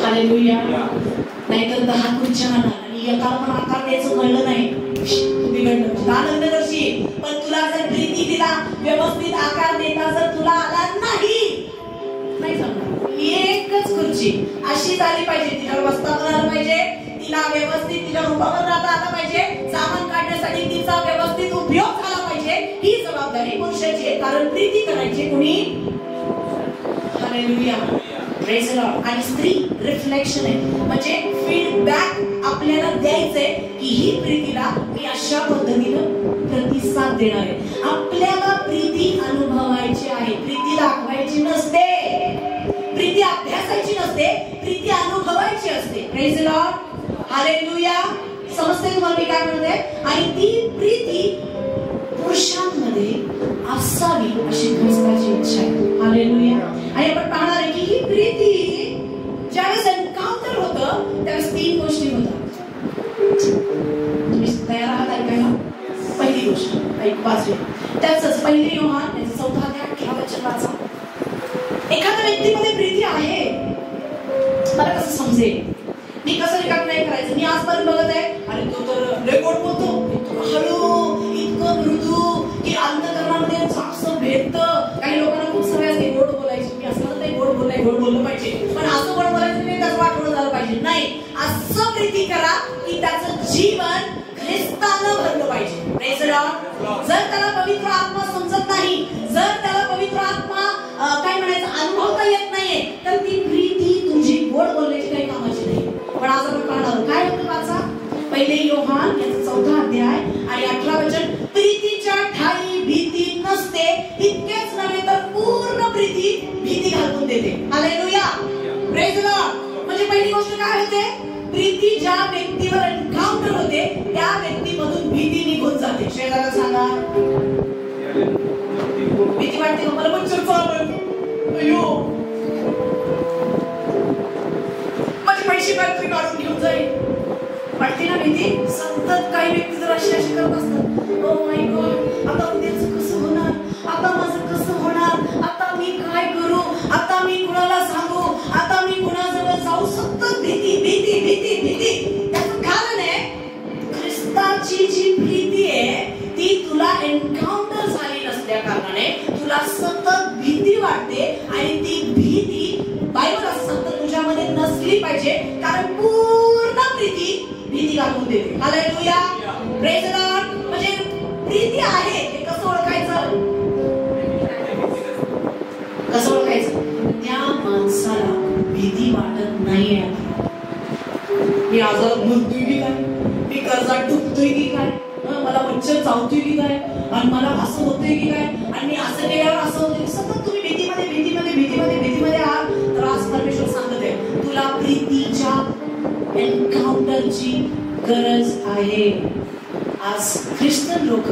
हालेलुया. नाहीतर 10 खुर्च्या आणा आणि एकाला पण आकार द्यायचं कळलं नाही बिघडलं. लग्न करशील पण तुला जर प्रीती दिला, व्यवस्थित आकार देता तिच्यावरच खुर्ची अशी झाली पाहिजे, तिच्यावर बसता पण आलं पाहिजे, तिला व्यवस्थित तिच्या रूपावर राहता आलं पाहिजे, सामान काढण्यासाठी तिचा व्यवस्थित उपयोग झाला पाहिजे. ही जबाबदारी पुरुषाची आहे, कारण प्रीती करायची कुणी. Hallelujah, praise the lord. आणि स्त्री रिफ्लेक्शन आहे, म्हणजे फीडबॅक आपल्याला द्यायचंय की ही प्रीतीला मी अशा पद्धतीनं प्रतिसाद देणार आहे. आपल्याला प्रीती अनुभवायची आहे, प्रीती दाखवायची नसते, प्रीती अभ्यासायची नसते, प्रीती अनुभवायची असते. Praise the lord, hallelujah. समजते तुम्हाला मी काय म्हणते. आणि ती प्रीती पुरुषांमध्ये असावी अशी ख्रिस्ताची इच्छा आहे. हालेलुया. आणि आपण पाहणार आहे की ही प्रीती ज्यावेळेस एन्काउंटर होतं त्यावेळेस 3 गोष्टी होतात. तुम्ही तयार आहात ऐकायला. पहिली गोष्ट ऐक वाचूया, त्याच पहिली योहान 4:18 एखाद्या व्यक्तीमध्ये प्रीती आहे, मला कसं समजेल, मी कसं रिकॉग्नाइज करायचं. मी आजपर्यंत बघत आहे आणि तो तर रेकॉर्ड बोलतो, हळू इतकं मृदू की अंतकरणामध्ये जास्त भेटतं. काही लोकांना खूप सवय असते गोड बोलायची, मी असं म्हणत नाही गोड बोललं पाहिजे, पण असं गोड बोलायचं नाही त्याचं वाटवणं झालं पाहिजे. नाही, असं प्रीती करा की त्याचं जीवन ख्रिस्तानं भरलं पाहिजे. Praise the Lord. जर त्याला पवित्र आत्मा समजत नाही, जर त्याला पवित्र आत्मा काय म्हणायचं अनुभवता येत नाहीये, तर ती प्रीती तुझी गोड बोलण्याची काही कामाची नाही. पण आज आपण पाहणार काय होतं वाचा. पहिले योहान 4:18 आणि 18 प्रीतीच्या ठाई भीती नसते, इतकेच नव्हे तर पूर्ण प्रीती भीती घालून देते. Hallelujah, praise the Lord. म्हणजे पहिली गोष्ट काय होते, प्रीती ज्या व्यक्तीवर एन्काउंटर होते त्या व्यक्तीमधून भीती निघून जाते. शेजाऱ्याला सांगा, भीती वाटते का मला मच्छर चावलं, अयो माझे पैसे काहीतरी काढून घेऊन जाईल, वाटते ना भीती. सतत काही व्यक्ती जर अशी करत असतात, ओ माय गॉड आता उद्याचं कसं होणार, आता माझं कसं होणार, आता मी काय करू, आता मी कुणाला सांगू, आता मी कुणाजवळ जाऊ. सतत भीती भीती भीती भीती. त्याचं कारण आहे ख्रिस्ताची जी प्रीती आहे ती तुला एन्काउंटर झाली नसल्या कारणाने तुला सतत भीती वाटते. आणि ती भीती बायबल असं सांगतं तुझ्यामध्ये नसली पाहिजे, कारण पूर्ण प्रीती भीती घालून देते. Hallelujah, praise the Lord. म्हणजे प्रीती आहे हे कसं ओळखायचं, कसं ओळखायचं, त्या माणसाला भीती वाटत नाहीये. मी आजारात म्हणतोय की काय, मी कर्जात डुबतोय की काय, मला मच्छर चावतोय की काय, आणि मला असं होतंय की काय, आणि मी असं केल्यावर असं होतंय. सतत तुम्ही भीतीमध्ये भीतीमध्ये भीतीमध्ये भीतीमध्ये आहात. तर आज परमेश्वर सांगत आहे तुला प्रीतीच्या एन्काउंटरची गरज आहे. आज ख्रिश्चन लोक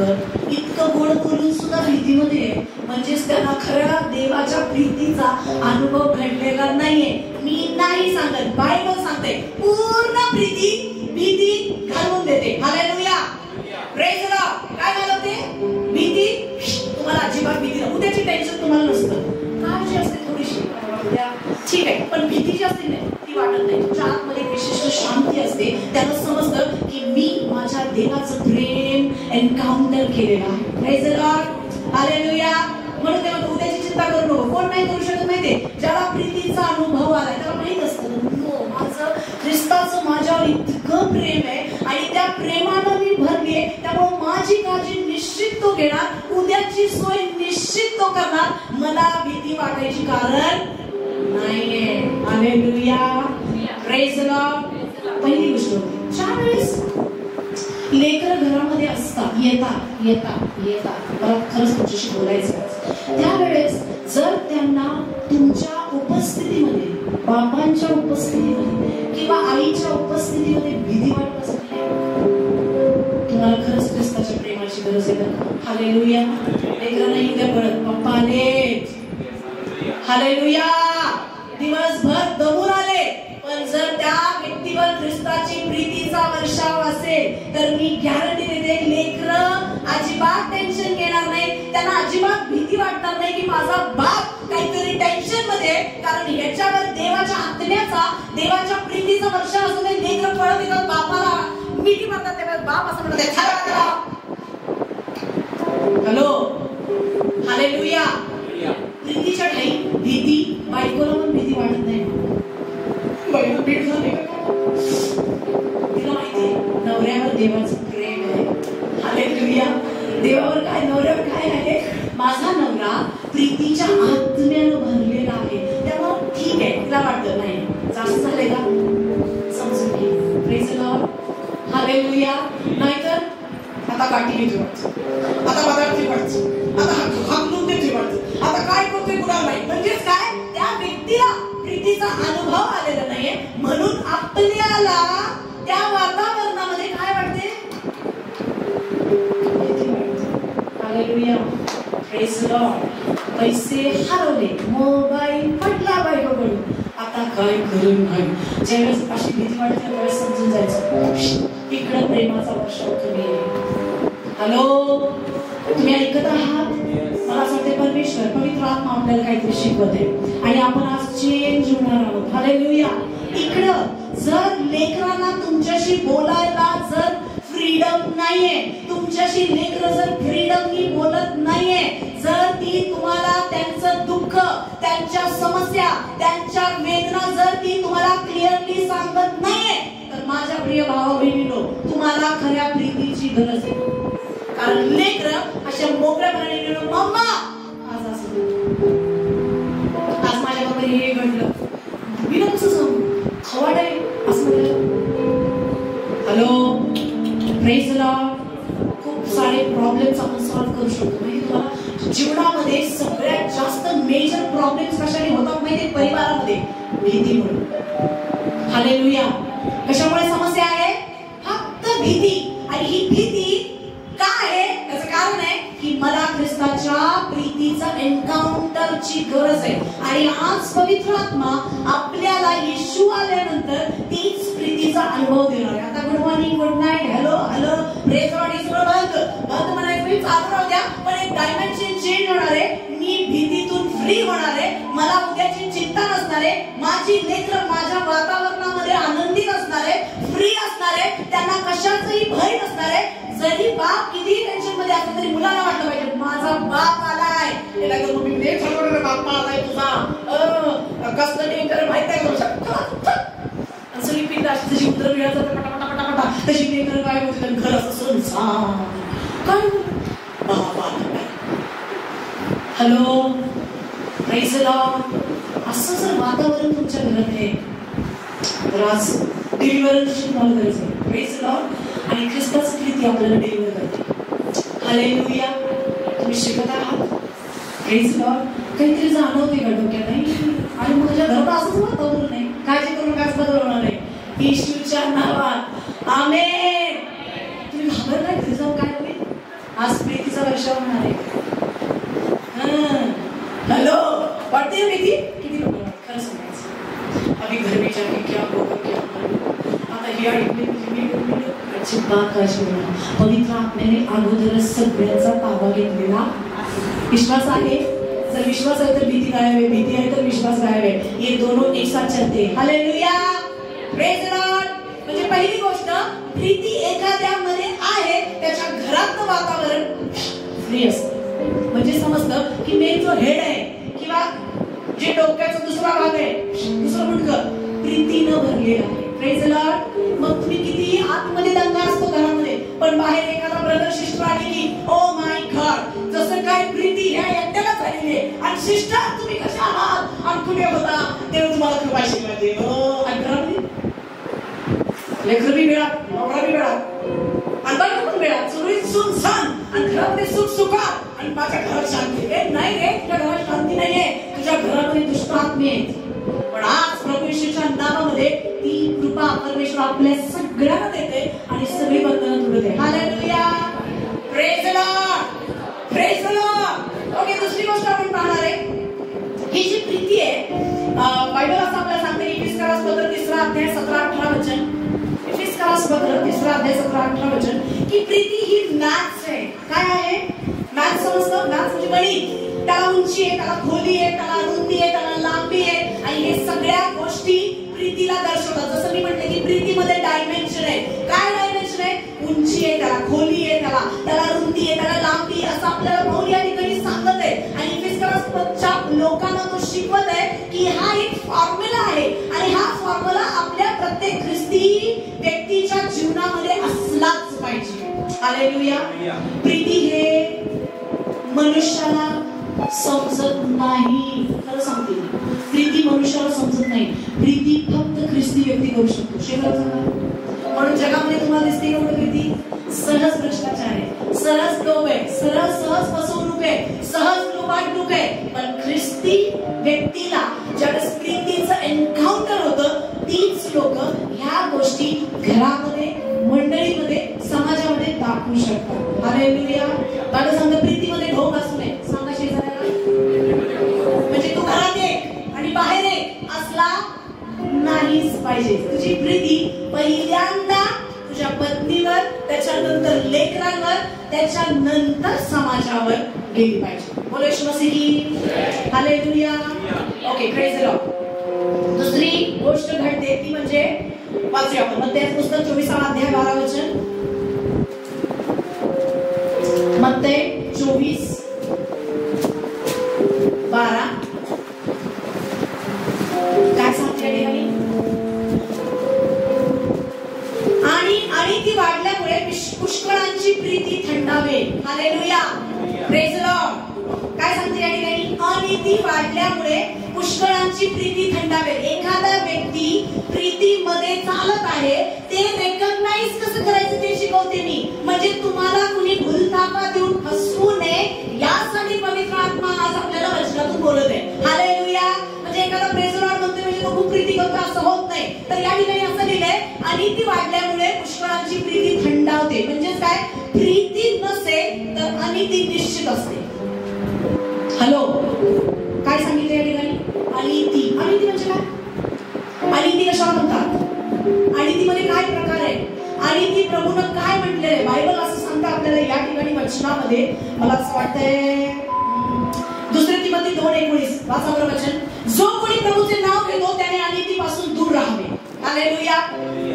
इतकं गोड बोलून सुद्धा भीतीमध्ये आहे, म्हणजेच त्यांना खऱ्या देवाच्या प्रीतीचा अनुभव घडलेला नाहीये. मी नाही सांगत, बायबल सांगते पूर्ण प्रीती भीती घालून देते. Hallelujah, praise the lord. काय घालवते भीती. तुम्हाला अजिबात भीती नाही, उद्याची टेन्शन तुम्हाला नसतं, काळजी असते थोडीशी उद्या ठीक आहे, पण भीती जी असते नाही ती वाटत नाही. तुझ्या आतमध्ये विशिष्ट शांती असते, त्याला समजतं की मी माझ्या देवाचं प्रेम एन्काउंटर केलेलं आहे. Praise the lord, hallelujah. म्हणून तेव्हा तू उद्याची चिंता करू नको. कोण नाही करू शकत माहितीये, ज्याला प्रीतीचा अनुभव आलाय त्याला माहित असतं माझं ख्रिस्ताचं माझ्यावर इतकं प्रेम आहे आणि त्या प्रेमानं मी भरलीये, त्यामुळे माझी काळजी निश्चित तो घेणार, उद्याची सोय निश्चित तो करणार, मला भीती वाटायची कारण नाहीये. Hallelujah, praise the Lord. पहिली गोष्ट होती ज्यावेळेस लेकरं घरामध्ये असतात, येतात मला खरंच तुमच्याशी बोलायचं, त्यावेळेस जर त्यांना तुमच्या उपस्थितीमध्ये, बाबांच्या उपस्थितीमध्ये किंवा आईच्या उपस्थितीमध्ये भीती वाटत असेल, तुम्हाला खरंच ख्रिस्ताच्या प्रेमाची गरज आहे. हालेलुया. लेकरांना येऊ द्या परत, पप्पा आले, हालेलुया. दिवसभर दमून आले, पण जर त्या व्यक्तीवर ख्रिस्ताची प्रीतीचा वर्षाव असेल तर मी गॅरंटी देते लेकरं अजिबात टेन्शन घेणार नाही, त्यांना अजिबात भीती वाटणार नाही की माझा बाप काहीतरी टेन्शन मध्ये, कारण ह्याच्यावर देवाच्या आत्म्याचा, देवाच्या प्रीतीचा वर्षाव असतो. ते लेकरं पळत येतात बापाला मिठी मारतात, तेव्हा बाप असं म्हणतात हॅलो, हालेलुया. प्रीतीच्या ठाई भीती बायकोला पण भीती वाटत नाही. बायको भीट झाली का? तिला माहिती नवऱ्यावर देवाचं प्रेम आहे. हालेलुया. देवावर काय, नवऱ्यावर काय आहे? माझा नवरा प्रीतीच्या आत्म्यानं भरलेला आहे, त्यामुळे ठीक आहे. तिला वाटत नाही जास्त झालंय का समजून घे. Praise the lord. हालेलुया. नाहीतर आता काठी घेतोय वाटतं, आता पदार्थी वाटतं, आता हाकलून देतोय वाटतं, आता काय करतोय कुणाला नाही. म्हणजेच काय, त्या व्यक्तीला प्रीतीचा अनुभव आलेला नाहीये, म्हणून आपल्याला त्या वातावरणामध्ये काय वाटते? हालेलुया. Praise the Lord. पैसे हरवले, मोबाईल पडला बायकोकडून, आता काय करू नाही. ज्यावेळेस अशी भीती वाटते त्यावेळेस समजून जायचं इकडं प्रेमाचा वर्षाव कमी आहे. हॅलो, तुम्ही ऐकत आहात? मला असं वाटतं परमेश्वर पवित्र आत्मा आपल्याला काहीतरी शिकवत आहे आणि आपण आज चेंज होणार आहोत. हालेलुया. इकडं जर लेकरांना तुमच्याशी बोलायला जर फ्रीडम नाहीये, तुमच्याशी लेकरं जर फ्रीडमनी बोलत नाहीये, जर ती तुम्हाला त्यांचं दुःख, त्यांच्या समस्या, त्यांच्या वेदना जर ती तुम्हाला क्लिअरली सांगत नाहीये, तर माझ्या प्रिय भावा बहिणींनो, तुम्हाला खऱ्या प्रीतीची गरज आहे. कारण लेकरं अशा मोकळ्यापणाने गेलो, मम्मा आज असं, आज माझ्या बाबा हे घडलं, मी ना कसं सांगू, खवाड आहे असं म्हणलं. Hello, praise the Lord. खूप सारे प्रॉब्लेम्स आपण सॉल्व्ह करू शकतो. म्हणजे तुम्हाला जीवनामध्ये सगळ्यात जास्त मेजर प्रॉब्लेम्स कशाने होतात माहिती? परिवारामध्ये भीतीमुळे. हालेलुया. कशामुळे समस्या आहे? फक्त भीती. आणि ही भीती का आहे? त्याचं कारण आहे की मला ख्रिस्ताच्या प्रीतीचा एन्काउंटरची गरज आहे. आणि आज पवित्र आत्मा आपल्याला येशू आल्यानंतर तीच प्रीतीचा अनुभव देणार आहे. आता good morning, good night, hello hello, praise Lord, हे सगळं बंद म्हणायचं मी चालू राहू द्या, पण एक डायमेन्शन चेंज होणार आहे. मी भीतीतून फ्री होणार आहे. मला उद्याची चिंता नसणार आहे. माझी लेकरं माझ्या वातावरणामध्ये आनंदित असणार आहे, फ्री असणार आहे, त्यांना कशाचंही भय नसणार आहे. जरी बाप किती टेन्शन मध्ये असलं तरी मुलांना वाटलं पाहिजे माझा बाप आलाय. बाप्पा आलाय तुझा, कसलं टेन्शन माहित आहे करू शकतो. सगळी पिंड अशी जशी उतर वेळाचा पटापटा तशी टेन्शन काय होते, घर असं सुनसान काय. Hello, praise the Lord. असं जर वातावरण तुमच्या घरात आहे तर आज डिलिव्हरन्सची तुम्हाला गरज आहे. Praise the lord. आणि ख्रिस्ताची प्रीती आपल्याला डिलिव्हर करते. हालेलुया. तुम्ही शिकत आहात. Praise the Lord. काहीतरी जाणवते का डोक्यात? नाही. आणि मग तुझ्या घरात असंच वातावरण नाही, काळजी करून काहीच बदल होणार नाही. येशूच्या नावात आमेन. तुम्ही घाबर नाही, घरी जाऊन काय होईल? आज प्रीतीचा वर्षाव होणार आहे. हॅलो, वाटते भीती? किती लोक खरं सांगायचं, अभी घर में जाके क्या होगा क्या होगा. आता ही अजिबात काळजी होणार. पवित्र आत्म्याने अगोदरच सगळ्यांचा ताबा घेतलेला विश्वास आहे. जर विश्वास आहे तर भीती गायब आहे, भीती आहे तर विश्वास गायब आहे. ये दोनों एक साथ चलते. हालेलुया. Praise the Lord. म्हणजे पहिली गोष्ट, प्रीती एखाद्यामध्ये आहे त्याच्या घरातलं वातावरण फ्री असतं. म्हणजे समजतं की मेन जो हेड आहे किंवा जे डोक्याचा दुसरा भाग आहे, दुसरं मुंडकं प्रीतीनं भरलेलं आहे. Praise the Lord. मग तुम्ही कितीही आतमध्ये दंगा असतो घरामध्ये, पण बाहेर एखादा ब्रदर सिस्टर आले की ओ माय गॉड, जसं काय प्रीती ह्या एकट्याला झालेली आहे. आणि सिस्टर तुम्ही कशा आहात आणि कुठे होता तेव्हा तुम्हाला कृपा शिकवायचे. आणि घरामध्ये लेकरं बी मिळात, नवरा बी मिळात, आणि बायको पण मिळात, सुरळीत सुनसान, आणि घरामध्ये सुख सुखात, आणि माझ्या घरात शांती. नाही रे, तुझ्या घरात शांती नाहीये, तुझ्या घरामध्ये दुष्ट आत्मे आहेत. पण आज प्रभू येशूच्या नावामध्ये ती कृपा परमेश्वर आपल्या सगळ्यांना देते आणि सगळी बंधनं तोडते. Hallelujah. Praise the lord. Praise the Lord. Okay, दुसरी गोष्ट आपण पाहणार आहे. ही जी प्रीती आहे, बायबल असं आपल्याला सांगते, इफिसियन्स पत्र 3 अध्याय 17-18 वचन. इफिसियन्स पत्र 3 अध्याय 17-18 वचन की प्रीती ही मॅथ्स आहे. काय आहे? मॅथ्स समजतं? मॅथ्स म्हणजे गणित. त्याला उंची आहे, त्याला खोली आहे, त्याला रुंदी आहे, त्याला लांबी आहे, आणि हे सगळ्या गोष्टी प्रीतीला दर्शवतात. जसं मी म्हटलं की प्रीतीमध्ये डायमेन्शन आहे. काय डायमेन्शन आहे? उंची आहे, त्याला खोली आहे, त्याला रुंदी आहे, त्याला लांबी, असं आपल्याला पाऊल या ठिकाणी सांगत आहे. आणि इफिसियन्सच्या लोकांना तो शिकवत आहे की फॉर्म्युला आहे आणि हा फॉर्म्युला आपल्या प्रत्येक ख्रिस्ती व्यक्तीच्या जीवनामध्ये असलाच पाहिजे. हालेलुया. प्रीती हे मनुष्याला समजत नाही. खरं सांगते, प्रीती मनुष्याला समजत नाही. प्रीती फक्त ख्रिस्ती व्यक्ती करू शकतो. म्हणून जगामध्ये तुम्हाला दिसते एवढं प्रीती सहज भ्रष्टाचार आहे, सहज लोभ आहे, सहज फसवणूक आहे, सहज लुबाडणूक आहे. पण ख्रिस्ती व्यक्तीला ज्यावेळेस प्रीतीचं एन्काउंटर होतं, तीच लोक ह्या गोष्टी घरामध्ये, मंडळीमध्ये, समाजामध्ये दाखवू शकतात. हालेलुया. बाबा सांगतो प्रीतीमध्ये ढोंग असू नये. सांगा शेजाऱ्याला, म्हणजे तू घरात एक आणि बाहेर एक असला नाहीच पाहिजे. तुझी प्रीती पहिल्यांदा तुझ्या पत्नीवर, त्याच्यानंतर लेकरांवर, त्याच्यानंतर समाजावर गेली पाहिजे. बोलो येशू मसीह. Hallelujah. Okay, praise the lord. दुसरी गोष्ट घडते ती म्हणजे वाचूया आपण मत्तेय पुस्तक 24 अध्याय 12 वचन. मत्तेय 24:12 काय सांगते आणि ती वाढल्यामुळे पुष्कळांची प्रीती थंडावे. हालेलुया. Praise the lord. काय सांगते या ठिकाणी? आणि ती वाढल्यामुळे पुष्कळांची प्रीती थंडावे. एखादा व्यक्ती प्रीतीमध्ये चालत आहे ते रेकग्नाइज कसं करायचं ते शिकवते मी. म्हणजे तुम्हाला कुणी भूलथापा देऊन फसवू नये यासाठी पवित्र आत्मा आज आपल्याला वचनातून बोलत आहे. हालेलुया. म्हणजे एखादा प्रेज द लॉर्ड म्हणतोय म्हणजे तो खूप प्रीती करतो असं होत नाही. तर या ठिकाणी असं लिहिलंय, आणि ती वाढल्यामुळे पुष्कळांची प्रीती थंडावते. म्हणजे काय? प्रीती नसेल तर अनिती निश्चित असते. हॅलो, काय सांगितलं या ठिकाणी? अनिती. अनिती म्हणजे काय? अनिती कशाला म्हणतात? अनितीमध्ये काय प्रकार आहे? अनिती प्रभूनं काय म्हटलेलं आहे? बायबल असं सांगतं आपल्याला या ठिकाणी वचनामध्ये. मला असं वाटतंय 2 तिमोथी 2:19 वाचा बरं वचन. जो कोणी प्रभूचे नाव घेतो त्याने अनितीपासून दूर राहावे. हालेलुया.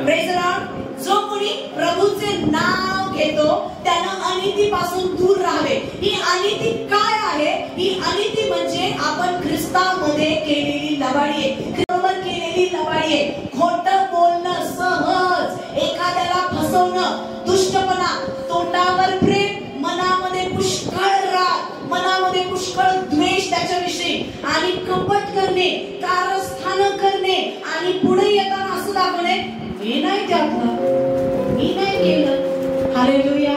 Praise the Lord. जो कोणी प्रभूचे नाव घेतो त्यानं अनितीपासून दूर राहावे. ही अनिती काय आहे? ही अनिती म्हणजे आपण ख्रिस्तामध्ये केलेली लबाडी आहे, ख्रिस्तावर केलेली लबाडी आहे. खोटं बोलणं, सहज एखाद्याला फसवणं, दुष्टपणा, तोंडावर प्रेम, मनामध्ये पुष्कळ राग, मनामध्ये पुष्कळ द्वेष त्याच्याविषयी, आणि कपट करणे, कारस्थान करणे, आणि पुढे येताना असं दाखवणे मी नाही त्यातलं, मी नाही केलं. हालेलुया.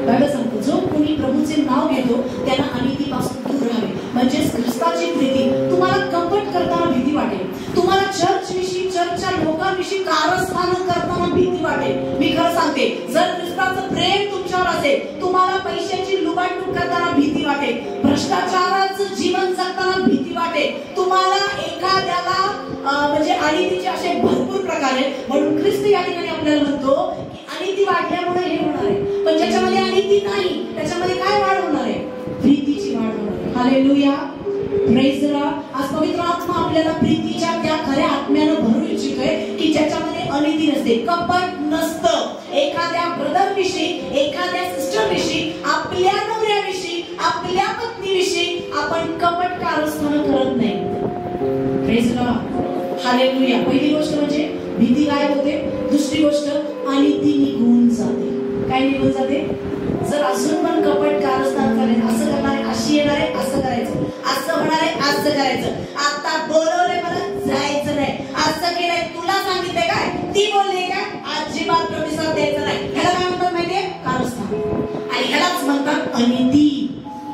बायबल सांगतो जो कोणी प्रभूचे नाव घेतो त्यांना अनितीपासून दूर राहावे. म्हणजेच ख्रिस्ताची प्रीती. तुम्हाला कपट करताना भीती वाटेल, तुम्हाला चर्च विषयी, चर्चच्या लोकांविषयी कारस्थान करताना भीती वाटेल. मी खरं सांगते, जर ख्रिस्ताचं प्रेम तुमच्यावर असेल, तुम्हाला पैशाची लुबाडणूक करताना भीती वाटेल, भ्रष्टाचाराचं जीवन जगताना भीती वाटेल, तुम्हाला एखाद्याला म्हणजे अनितीचे असे भरपूर प्रकार आहेत. म्हणून ख्रिस्त या ठिकाणी आपल्याला म्हणतो की अनिती वाढल्यामुळे हे होणार आहे. पण ज्याच्यामध्ये अनिती नाही त्याच्यामध्ये काय वाढ होणार आहे? प्रीतीची वाढ होणार आहे. हालेलुया. Praise the Lord. आज पवित्र आत्मा आपल्याला प्रीतीच्या त्या खऱ्या आत्म्यानं भरू इच्छितोय की ज्याच्यामध्ये अनिती नसते, कपट नसतं. एखाद्या ब्रदर विषयी, एखाद्या सिस्टर विषयी, आपल्या नवऱ्याविषयी, आपल्या पत्नीविषयी आपण कपट कारस्थान करत नाही. Praise the lord. हालेलुया. पहिली गोष्ट म्हणजे भीती गायब होते. दुसरी गोष्ट अनिती निघून जाते. काय निघून जाते? जर अजून पण कपट कारस्थान करायचं, असं करणार आहे, अशी येणार आहे, असं करायचं, असं होणार आहे, असं करायचं, आता बोलवलंय मला जायचं नाही, असं केलंय, तुला सांगितलंय काय, ती बोलली काय, अजिबात प्रतिसाद द्यायचा नाही. ह्याला काय म्हणतात माहितीये? कारस्थान. आणि ह्यालाच म्हणतात अनिती.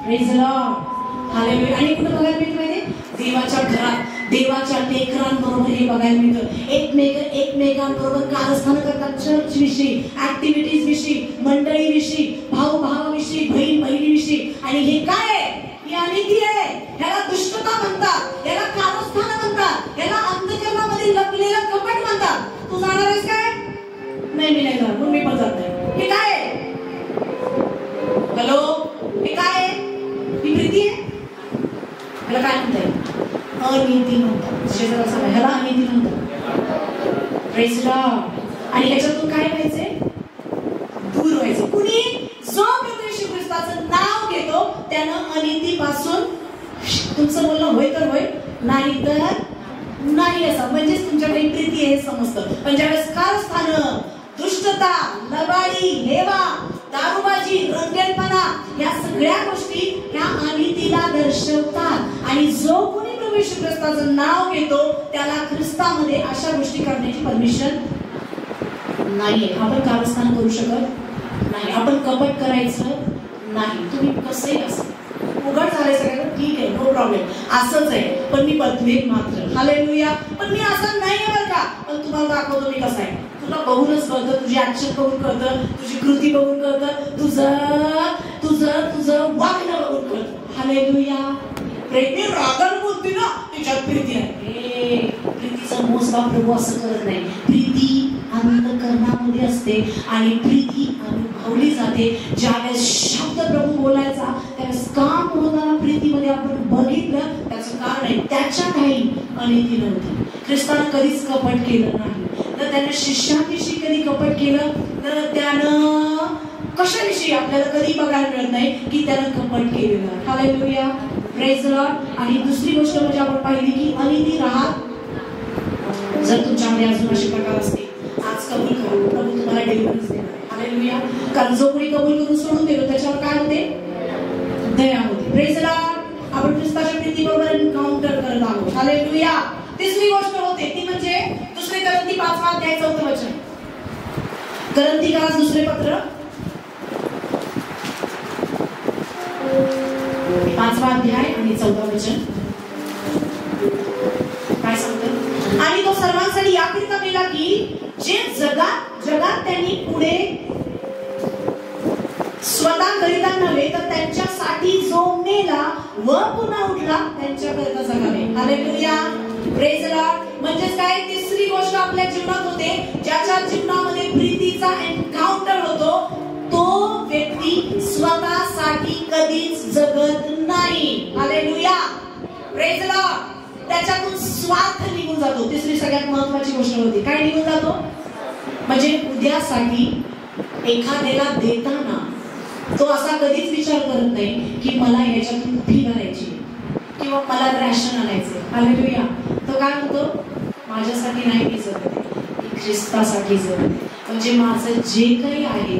Praise the lord. हालेलुया. आणि कुठं बघायला मिळतं माहितीये? देवाच्या घरात, देवाच्या लेकरांबरोबर हे बघायला मिळतं. एकमेकांबरोबर कारस्थान करतात. चर्च विषयी, ऍक्टिव्हिटीज विषयी, मंडळी विषयी, भाऊ भावाविषयी, बहीण बहिणीविषयी. आणि हे काय आहे? ही अनिती आहे. ह्याला दुष्टता म्हणतात, ह्याला कारस्थान म्हणतात, ह्याला अंतःकरणामध्ये लपलेलं कपट म्हणतात. तू जाणार आहेस काय? नाही, मी नाही जाणार, मी पण जात नाही. हे काय आहे? हॅलो, हे काय आहे? ही प्रीती आहे? ह्याला काय म्हणताय? अनिती म्हणतात. शेजाऱ्याला सांगा, ह्याला अनिती म्हणतात. Praise the lord. आणि ह्याच्यातून काय व्हायचंय? दूर व्हायचं. कुणी जो प्रभू येशू ख्रिस्ताचं नाव घेतो त्यानं अनितीपासून, तुमचं बोलणं होय तर होय, नाही तर नाही असं, म्हणजेच तुमच्याकडे प्रीती आहे हे समजतं. पण ज्यावेळेस कारस्थानं, दुष्टता, लबाडी, हेवा, दारूबाजी, रंगेलपणा या सगळ्या गोष्टी ह्या अनितीला दर्शवतात. आणि जो कोणी प्रभू येशू ख्रिस्ताचं नाव घेतो त्याला ख्रिस्तामध्ये अशा गोष्टी करण्याची परमिशन नाहीये. आपण कारस्थान करू शकत नाही, आपण कपट करायचं नाही. तुम्ही कसंही असं उघड झालंय सगळं ठीक आहे, नो प्रॉब्लेम, असंच आहे, पण मी बदलेन मात्र. हालेलुया. पण मी असं नाही बरं का, पण तुम्हाला दाखवतो मी कसं आहे. तुला बघूनच कळतं, तुझी ऍक्शन बघून कळतं, तुझी कृती बघून कळतं, तुझं वागणं बघून कळतं. हालेलुया. प्रेमी रागानं बोलते ना, तिच्यात प्रीती आहे. प्रीतीचं मोजमाप प्रभू असं करत नाही. प्रीती अंतःकरणामध्ये असते आणि प्रीती अनुभवली जाते. ज्यावेळेस शब्द प्रभू बोलायचा त्यावेळेस काम होताना प्रीतीमध्ये आपण बघितलं. त्याचं कारण आहे त्याच्या काही अनिती नव्हती. ख्रिस्तानं कधीच कपट केलं नाही. तर त्याने शिष्यांविषयी कधी कपट केलं तर त्यानं कशाविषयी आपल्याला कधी बघायला मिळत नाही की त्यानं कपट केलेलं. हालेलुया. Praise the lord. आणि दुसरी गोष्ट म्हणजे आपण पाहिली की अनिती राहत. जर तुमच्यामध्ये अजून असे प्रकार असतील आज कबूल करू, प्रभू तुम्हाला डिलिव्हरन्स देणार. हालेलुया. कारण जो कोणी कबूल करून सोडून देतो त्याच्यावर काय होते? दया होते. Praise the Lord. आपण ख्रिस्ताच्या प्रीतीबरोबर एन्काउंटर करत आहोत. हालेलुया. तिसरी गोष्ट होते ती म्हणजे दुसरे करंती 5 अध्याय 4 वचन. करंतीकास दुसरे पत्र 5 अध्याय आणि 14 वचन काय सांगतं? आणि तो सर्वांसाठी याकरिता मेला की जे जगात त्यांनी पुढे स्वतः करिता नव्हे तर त्यांच्यासाठी जो मेला व पुन्हा उठला त्यांच्याकरिता जगावे. हालेलुया. Praise the Lord. म्हणजेच काय? तिसरी गोष्ट आपल्या जीवनात होते, ज्याच्या जीवनामध्ये प्रीतीचा एन्काउंटर होतो तो व्यक्ती स्वतःसाठी कधीच जगत नाही. हालेलुया. Praise the Lord. त्याच्यातून स्वार्थ निघून जातो. तिसरी सगळ्यात महत्वाची गोष्ट होती, काय निघून जातो? म्हणजे उद्यासाठी एखाद्याला देताना तो असा कधीच विचार करत नाही की मला याच्यातून फी भरायची किंवा मला रॅशन आणायचे. हालेलुया. तो काय म्हणतो? माझ्यासाठी नाही मी जगते, ख्रिस्तासाठी जगते. म्हणजे माझं जे काही आहे,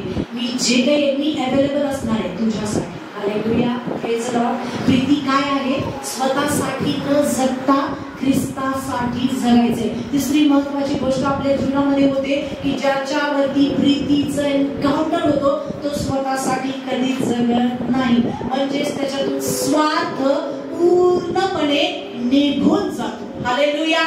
मी अवेलेबल असणार आहे तुझ्यासाठी. Hallelujah. Praise the Lord. Preeti काय आहे? स्वतःसाठी न जगता ख्रिस्तासाठी जगायचे. तिसरी महत्वाची गोष्ट आपल्या जीवनामध्ये होते की ज्याच्यावरती प्रीतीचं एन्काउंटर होतो तो स्वतःसाठी कधीच जगत नाही. म्हणजेच त्याच्यातून स्वार्थ पूर्णपणे निघून जातो. हालेलुया.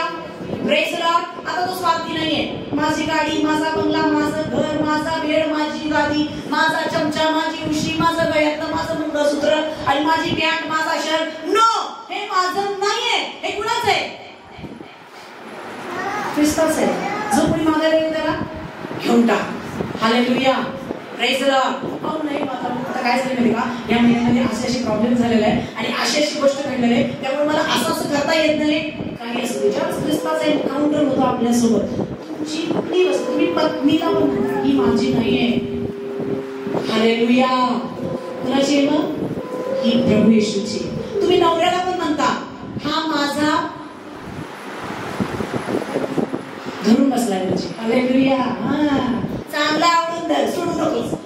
Praise the Lord. आता तो स्वार्थी नाहीये. माझी गाडी, माझा बंगला, माझं घर, माझा बेड, माझी गादी, माझा चमचा, माझी उशी, माझं गळ्यातलं माझं मंगळसूत्र आणि माझी पॅन्ट, माझा शर्ट. नो, हे माझं नाहीये. हे कुणाच आहे? ख्रिस्ताचं आहे. जो कोणी मागायला येईल त्याला घेऊन टाक. हालेलुया. Praise the Lord. अहो नाही आता काय झालं माहिती का, या महिन्यामध्ये असे प्रॉब्लेम झालेला आहे आणि अशी गोष्ट घडलेली आहे, त्यामुळे मला असं करता येत नाही. काही असं ज्यावेळेस ख्रिस्ताचा एन्काउंटर होतो आपल्यासोबत, तुमची कुठली वस्तू तुम्ही पत्नीला पण म्हणता ही माझी नाहीये. हालेलुया. कुणाची आहे मग? ही प्रभू येशूची. तुम्ही नवऱ्याला पण म्हणता हा माझा धरून बसलाय म्हणजे. हालेलुया. चांगला आवडून धर, सोडू नकोस.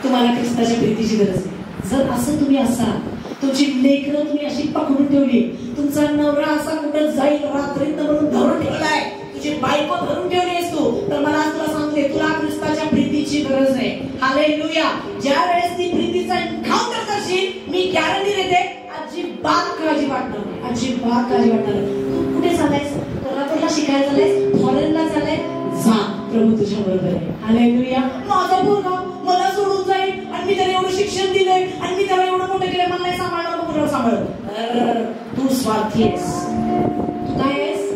तुम्हाला ख्रिस्ताच्या प्रीतीची गरज आहे. जर असं तुम्ही असाल, तुमची लेकरं तुम्ही अशी पकडून ठेवली, तुमचा नवरा असा कुठं जाईल रात्रीत म्हणून धरून ठेवलाय, तुझी बायको धरून ठेवली आहेस तू, तर मला आज तुला सांगते तुला ख्रिस्ताच्या प्रीतीची गरज आहे. हालेलुया. ज्या वेळेस ती प्रीतीचा एन्काउंटर करशील, मी गॅरंटी देते अजिबात काळजी वाटणार नाही. अजिबात काळजी वाटणार नाही. तू कुठे चालायस? कोल्हापूरला शिकायला चालायस? फॉरेनला चालाय? जा, प्रभू तुझ्या बरोबर आहे. हालेलुया. माझा पोरगा मला सोडून जाईल आणि मी त्याला एवढं शिक्षण दिलंय आणि मी त्याला एवढं मोठं केलंय, मला नाही सांभाळणार, मग कुणाला सांभाळ? तू स्वार्थी आहेस. तू काय आहेस?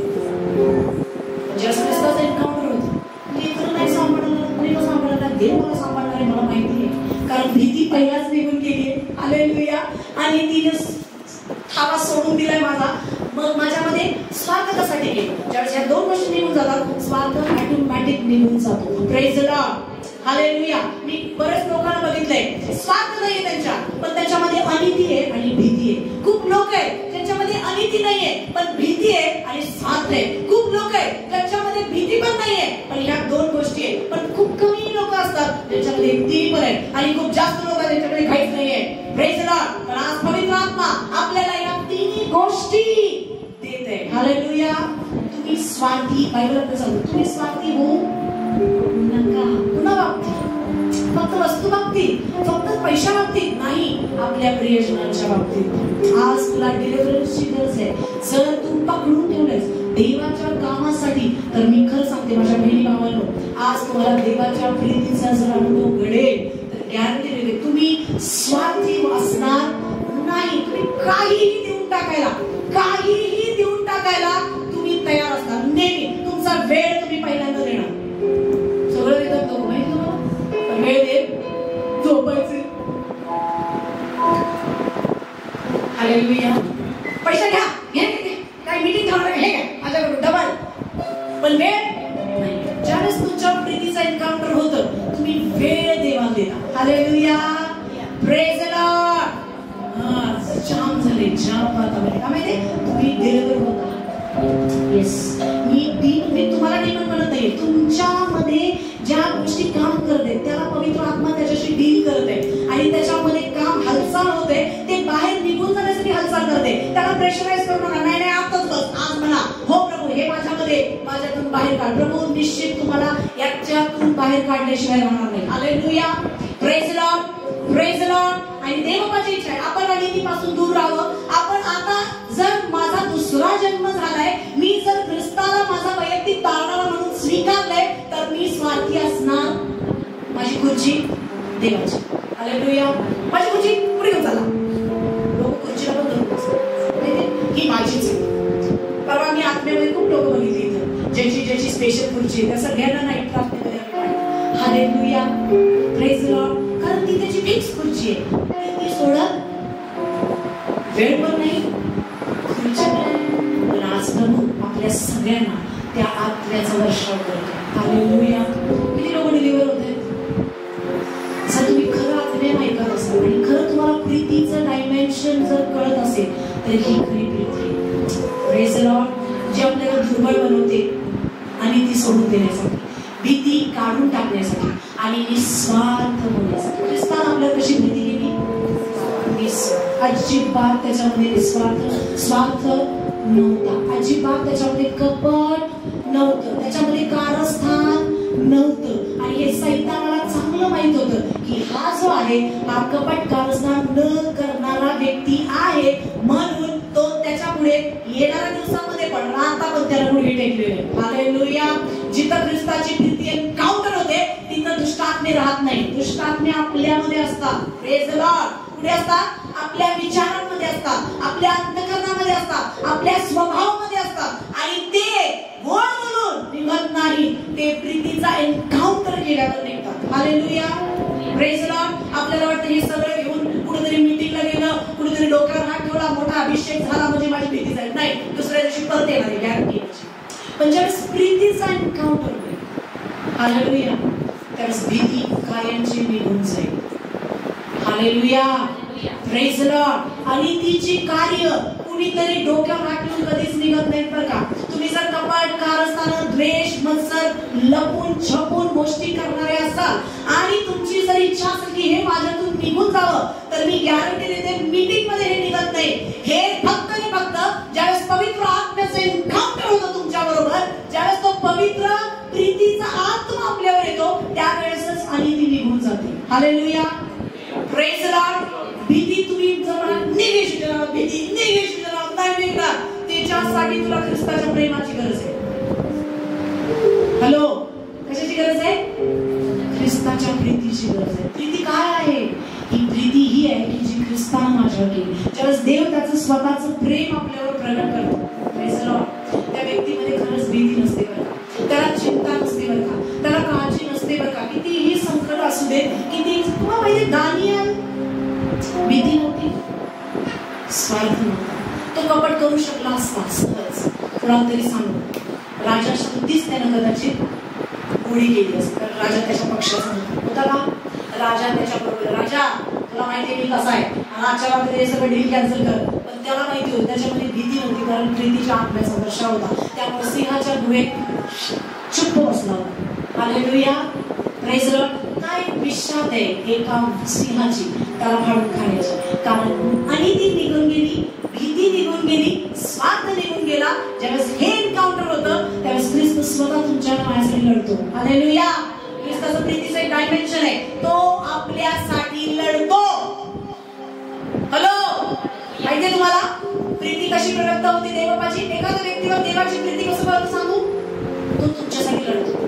जस्ट ख्रिस्ताचा एन्काउंटर होतो. लेकरं नाही सांभाळणार, कोणी न सांभाळणार, देव मला सांभाळणार आहे, मला माहिती आहे. कारण भीती पहिलाच निघून गेली आहे. हालेलुया. आणि तिने थावा सोडून दिलाय माझा. मग माझ्यामध्ये स्वार्थ कशासाठी गेलो? ज्यावेळेस या दोन गोष्टी निघून जातात, स्वार्थ ऑटोमॅटिक निघून जातो. Praise the lord. हालेलुया. मी बरेच लोकांना बघितलंय, स्वार्थ नाहीये त्यांच्या, पण त्याच्यामध्ये अनिती आहे आणि भीती आहे. खूप लोक आहेत त्यांच्यामध्ये अनिती नाहीये पण भीती आहे आणि स्वार्थ आहे. खूप लोक आहेत त्यांच्यामध्ये भीती पण नाहीये पण ह्या दोन गोष्टी आहेत. पण खूप कमी लोक असतात ज्यांच्यामध्ये तिन्ही पण आहेत आणि खूप जास्त लोक ज्यांच्याकडे काहीच नाहीये. Praise the Lord. पण आज पवित्र आत्मा आपल्याला या तिन्ही गोष्टी देते. हालेलुया. तुम्ही स्वार्थी, बायबलमध्ये सांगतो तुम्ही स्वार्थी होऊ नका. कुणा बाबतीत? फक्त वस्तू बाबतीत, फक्त पैशा बाबतीत नाही, आपल्या प्रियजनांच्या बाबतीत. आज तुला डिलिव्हरन्सची गरज आहे. जर तू पकडून ठेवलेस देवाच्या कामासाठी तर मी खरं सांगते माझ्या बहिणी भावांनो, आज तुम्हाला देवाच्या प्रीतीचा जर अनुभव घडेल तर गॅरंटी देते तुम्ही स्वार्थी असणार नाही. तुम्ही काहीही देऊन टाकायला तुम्ही तयार असणार. नेहमी तुमचा वेळ तुम्ही पहिल्यांदा देणार. सगळं देतात लोक माहिती तुम्हाला, पण वेळ दे झोपायचे. हालेलुया. पैसा घ्या, काही मीटिंग ठरवलं हे घ्या माझ्याकडून डबल, पण वेळ नाही. ज्यावेळेस तुमच्या प्रीतीचा एन्काउंटर होतं तुम्ही वेळ देवा देता. हालेलुया. Praise the lord. जाम झाले जाम वातावरण काय माहिती तुम्ही डिलिव्हर होता. येस मी तुम्हाला नाही म्हणत नाही, तुमच्यामध्ये ज्या गोष्टी काम करते त्याला पवित्र आत्मा त्याच्याशी डील करते आणि त्याच्यामध्ये काम हालचाल होते. ते बाहेर निघून जाण्यासाठी हालचाल करते. त्याला प्रेशराईज करू नका. नाही आताच बस आज म्हणा हो प्रभू हे माझ्यातून बाहेर काढ. प्रभू निश्चित तुम्हाला याच्यातून बाहेर काढल्याशिवाय राहणार नाही. Hallelujah. Praise the lord. Praise the lord. आणि देवाची इच्छा आहे आपण अनितीपासून दूर राहावं. आपण आता जर माझा दुसरा जन्म झालाय, मी जर ख्रिस्ताला माझा वैयक्तिक तारणारा म्हणून स्वीकारलंय तर मी स्वार्थी असणार. माझी खुर्ची देवाची. हालेलुया. माझी खुर्ची पुढे घेऊन चला. लोक खुर्चीला पण धरून बसतात ही माझीच आहे. परवा मी आत्म्यामध्ये खूप लोक बघितली इथं ज्याची स्पेशल खुर्ची त्या सगळ्यांना नाही प्रार्थनेमध्ये. हालेलुया. Praise the Lord. कारण ती त्याची फिक्स खुर्ची आहे. ती सोडत वेळ पण नाही खुर्ची पण. पण आज प्रभू आपल्या सगळ्यांना त्या आत्म्याचा वर्षाव करतो. हालेलुया. किती लोक डिलिव्हर होते. जर तुम्ही खरं आत्म्याने ऐकत असाल आणि खरं तुम्हाला प्रीतीचं डायमेन्शन जर कळत असेल तर ही खरी प्रीती. Praise the lord. जी आपल्याला दुर्बळ बनवते आणि ती सोडून देण्यासाठी, भीती काढून टाकण्यासाठी आणि निस्वार्थ होण्यासाठी. ख्रिस्ताने आपल्याला कशी भीती केली? अजिबात त्याच्यामध्ये निस्वार्थ स्वार्थ नव्हता. अजिबात त्याच्यामध्ये कपट नव्हतं. त्याच्यामध्ये कारस्थान नव्हतं. आणि हे सैतानाला चांगलं माहित होतं की हा जो आहे हा कपट कारस्थान न करणारा व्यक्ती आहे. म्हणून तो त्याच्या पुढे येणाऱ्या दिवसामध्ये पण आता पण त्याला पुढे टेकलेले. हालेलुया. जिथं ख्रिस्ताची प्रीती एन्काउंटर होते तिथं दुष्टात्मे राहत नाही. दुष्टात्मे आपल्यामध्ये असतात. Praise the Lord. कुठे असतात? आपल्या विचारांमध्ये असतात, आपल्या अंतःकरणामध्ये असतात, आपल्या स्वभावामध्ये असतात आणि ते गोड बोलून निघत नाही. ते प्रीतीचा एन्काउंटर केल्यावर निघतात. हालेलुया. Praise the Lord. आपल्याला वाटतं हे सगळं घेऊन कुठेतरी मीटिंगला गेलं, कुठेतरी डोक्यावर हात ठेवला, मोठा अभिषेक झाला म्हणजे माझी भीती जाईल. नाही, दुसऱ्या दिवशी परत येणार गॅरंटी. पण ज्यावेळेस प्रीतीचा एन्काउंटर होईल हालेलुया त्यावेळेस भीती कार्यांची निघून जाईल. हालेलुया. Praise the lord. आणि तिची कार्य कुणीतरी डोक्यावर हात ठेवून कधीच निघत नाहीत बरं का. तुम्ही जर कपट कारस्थान द्वेष मत्सर लपून छपून गोष्टी करणारे असाल आणि तुमची जर इच्छा असेल की हे माझ्यातून निघून जावं तर मी गॅरंटी देते मीटिंग मध्ये हे निघत नाही. हे फक्त आणि फक्त ज्यावेळेस पवित्र आत्म्याचं एन्काउंटर होतं तुमच्या बरोबर, ज्यावेळेस तो पवित्र प्रीतीचा आत्मा आपल्यावर येतो त्यावेळेसच आणि ती निघून जाते. हालेलुया. Praise the Lord. भीती तुम्ही जर निघेशी नाही निघणार त्याच्यासाठी तुला ख्रिस्ताच्या प्रेमाची गरज आहे. हॅलो. कशाची गरज आहे? ख्रिस्ताच्या प्रीतीची गरज आहे. प्रीती काय आहे? ही प्रीती ही आहे की जी ख्रिस्ताने माझ्यावर केली. ज्यावेळेस देव त्याचं स्वतःचं प्रेम आपल्यावर प्रगट करतो. Praise the Lord. त्या व्यक्तीमध्ये खरंच भीती नसते बरं का. त्याला चिंता नसते बरं का. त्याला काळजी नसते बरं का. कितीही संकट असू दे, किती तुम्हाला माहिती दानियल भीती नव्हती, स्वार्थ नव्हता. तो कपट करू शकला असता सहज. कुणाला तरी सांगू राजा स्तुतीच त्यानं कदाचित गोळी केली असती कारण राजा त्याच्या पक्षाचा होता का. राजा त्याच्या बरोबर राजा तुला माहिती मी कसा आहे आणि आजच्या बाबतीत हे सगळं डील कॅन्सल कर. पण त्याला माहिती होती, त्याच्यामध्ये भीती नव्हती, कारण प्रीतीच्या आत्म्याचा वर्षाव होता. त्यामुळे सिंहाच्या गुहेत चुप्प बसला होता. Hallelujah, praise the lord. काय विश्वास आहे एका सिंहाची त्याला फाडून खाण्याची, कारण अनिती निघून गेली, भीती निघून गेली, स्वार्थ निघून गेला. ज्यावेळेस हे एन्काउंटर होतं त्यावेळेस ख्रिस्त स्वतः तुमच्या माझ्यासाठी लढतो. हालेलुया. ख्रिस्ताचं प्रीतीचं एक डायमेन्शन आहे, तो आपल्यासाठी लढतो. हॅलो, माहितीये तुम्हाला प्रीती कशी प्रगट होती देवाची? एखाद्या व्यक्तीवर देवाची प्रीती कसं बरं सांगू? तो तुमच्यासाठी लढतो.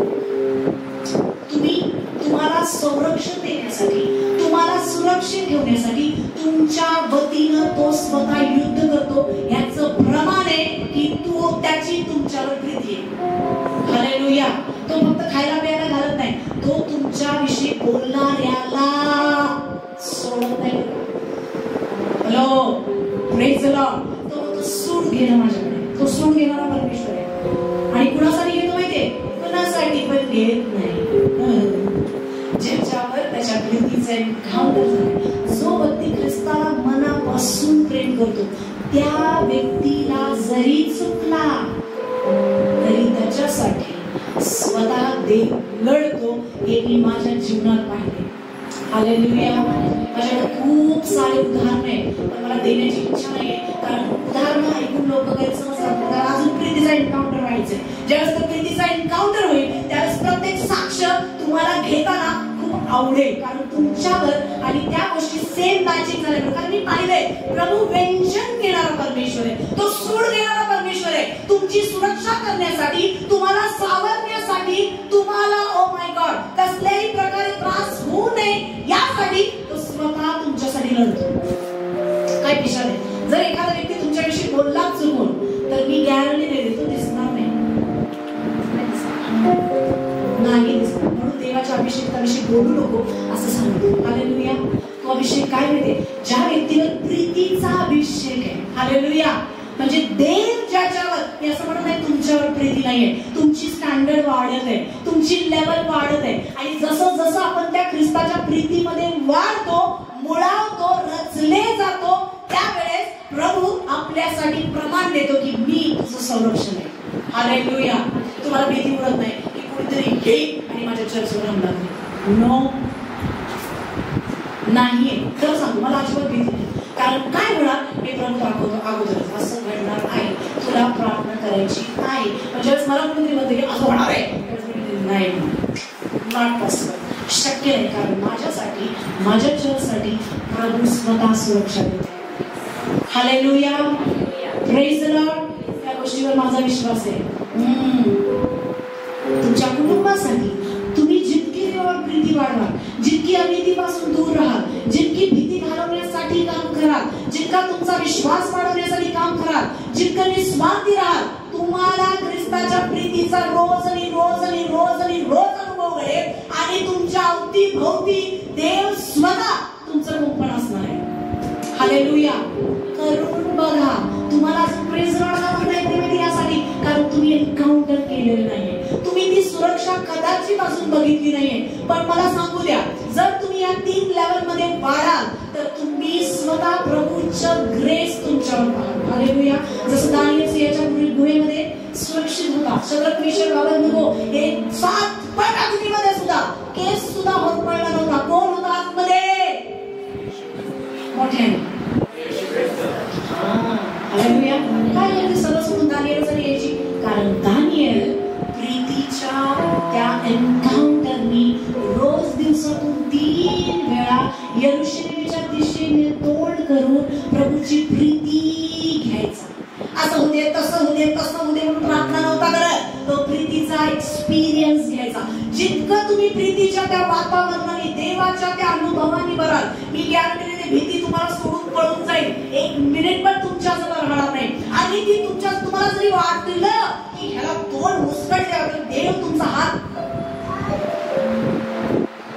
तुम्हाला संरक्षण देण्यासाठी, तुम्हाला सुरक्षित ठेवण्यासाठी तुमच्या वतीनं तो स्वतः युद्ध करतो. याचं प्रमाण आहे की तो त्याची तुमच्यावर प्रीती आहे. हालेलुया. तो फक्त खायला प्यायला घालत नाही, तो तुमच्याविषयी बोलणाऱ्याला सोडत नाही. Hello, praise the Lord. तो सूड घेणं माझ्याकडे, तो सूड घेणारा परमेश्वर आहे. आणि कुणासाठी घेतो माहितीये? कुणासाठी पण घेत नाही. ज्याच्यावर त्याच्या प्रीतीचा एन्काउंटर झाला, जो व्यक्ती ख्रिस्ताला मनापासून प्रेम करतो, त्या व्यक्तीला जरी चुकला तरी त्याच्यासाठी स्वतः देव लढतो. हे मी माझ्या जीवनात पाहिले. हालेलुया. माझ्याकडे खूप सारे उदाहरण आहेत, पण मला देण्याची इच्छा नाहीये, कारण उदाहरण ऐकून लोक गैरसमज करतात. अजून प्रीतीचा एन्काउंटर व्हायचंय. ज्यावेळेस तो प्रीतीचा एन्काउंटर होईल त्यावेळेस प्रत्येक साक्ष तुम्हाला घेताना खूप आवडेल, कारण तुमच्यावर आणि त्या गोष्टी सेम मॅचिंग झाल्या. कारण मी पाहिलंय, प्रभू व्यंजन घेणारा परमेश्वर आहे, तो सूड घेणारा परमेश्वर आहे. तुमची सुरक्षा करण्यासाठी, तुम्हाला सावरण्यासाठी, तुम्हाला ओ माय गॉड कसल्याही प्रकारे त्रास होऊ नये यासाठी तो स्वतः तुमच्यासाठी लढतो. काय विचार आहे? जर एखादा व्यक्ती तुमच्याविषयी बोलला चुकून, तर मी गॅरंटी देते तो दिसणार नाही. म्हणून देवाच्या अभिषेकाविषयी बोलू नको असं सांगतो. हालेलुया. तो अभिषेक काय माहितीये? ज्या व्यक्तीवर प्रीतीचा अभिषेक आहे. हालेलुया. म्हणजे देव ज्याच्यावर, मी असं म्हणत नाही तुमच्यावर प्रीती नाहीये, तुमची स्टँडर्ड वाढत आहे, तुमची लेवल वाढत आहे. आणि जसं जसं आपण त्या ख्रिस्ताच्या प्रीतीमध्ये वाढतो, मुळावतो, रचले जातो, त्यावेळेस प्रभू आपल्यासाठी प्रमाण देतो की मी तुझं संरक्षण आहे. हालेलुया. तुम्हाला भीती उडत नाही की कुणीतरी येईल आणि माझ्या चर्चेवर हमला करेल. नो, नाहीये. खरं सांगू, मला अजिबात भीती नाही. कारण काय होणार हे प्रभू दाखवतो अगोदरच. असं घडणार आहे, तुला प्रार्थना करायची आहे. म्हणजे मला कुणीतरी म्हणते की असं होणार आहे, नाही, नॉट पॉसिबल, शक्य नाही. कारण माझ्यासाठी, माझ्या चर्चसाठी प्रभू स्वतः सुरक्षा देतो. हालेलुया. Praise the Lord. त्या गोष्टीवर माझा विश्वास आहे. तुमच्या कुटुंबासाठी तुम्ही जितकी देवावर प्रीती वाढवा, जितकी अनितीपासून दूर राहाल, जितकी भीती घालवण्यासाठी काम कराल, जितका तुमचा विश्वास वाढवण्यासाठी काम कराल, जितकं निस्वार्थी राहाल, तुम्हाला ख्रिस्ताच्या प्रीतीचा रोज आणि रोज आणि रोज आणि रोज अनुभव घडेल. आणि तुमच्या अवतीभोवती देव स्वतः तुमचं कुंपण असणार आहे. हालेलुया. करून बघा. तुम्हाला प्रेज लॉर्ड नाही यासाठी, कारण तुम्ही एन्काउंटर केलेलं नाहीये, तुम्ही ती सुरक्षा कदाचित अजून बघितली नाहीये. पण मला सांगू द्या, जर तुम्ही या 3 लेवल मध्ये वाढाल तर तुम्ही स्वतः प्रभूचं ग्रेस तुमच्यावर पाहाल. हालेलुया. जसं दानियल याच्या गुहेमध्ये सुरक्षित होता. शद्रक मेशक अबेदnego हे 7 पट अग्नीमध्ये सुद्धा केस सुद्धा होत पडला नव्हता. कोण होता आतमध्ये? मोठ्याने. हालेलुया. काय म्हणजे सगळं सोडून दानियल जरी यायची? कारण दानियल प्रीतीच्या त्या एन्काउंटरनी रोज दिवसातून 3 वेळा यरुशलेमच्या दिशेने तोंड करून प्रभूची प्रीती घ्यायचा. असं होते, तसं होते, तसं होते म्हणून प्रार्थना नव्हता करत. तो प्रीतीचा एक्सपिरियन्स घ्यायचा. जितकं तुम्ही प्रीतीच्या त्या वातावरणाने, देवाच्या त्या अनुभवाने भराल, मी गॅरंटी देते भीती तुम्हाला सोडून पळून जाईल. 1 मिनिट पण तुमच्याजवळ राहणार नाही. आणि ती तुम्हाला जरी वाटलं की ह्याला तोंड मुस्कटल्यावर देव तुमचा हात.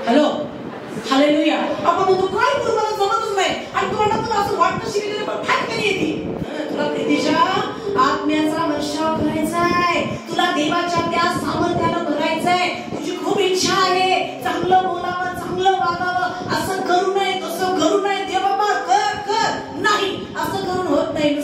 हॅलो. हालेलुया. आपण म्हणतो काय करू, मला जमतच नाही. आणि तोंडातून असं वाटतं शिकलेलं पण फाटकन येते. तुला प्रीतीच्या आत्म्याचा वर्षाव करायचाय, तुला देवाच्या त्या सामर्थ्याला भरायचंय. तुझी खूप इच्छा आहे चांगलं बोलावं, चांगलं वागावं, असं करू नये, तसं करू नये. देव बाबा कर कर. नाही, असं करून होत नाही.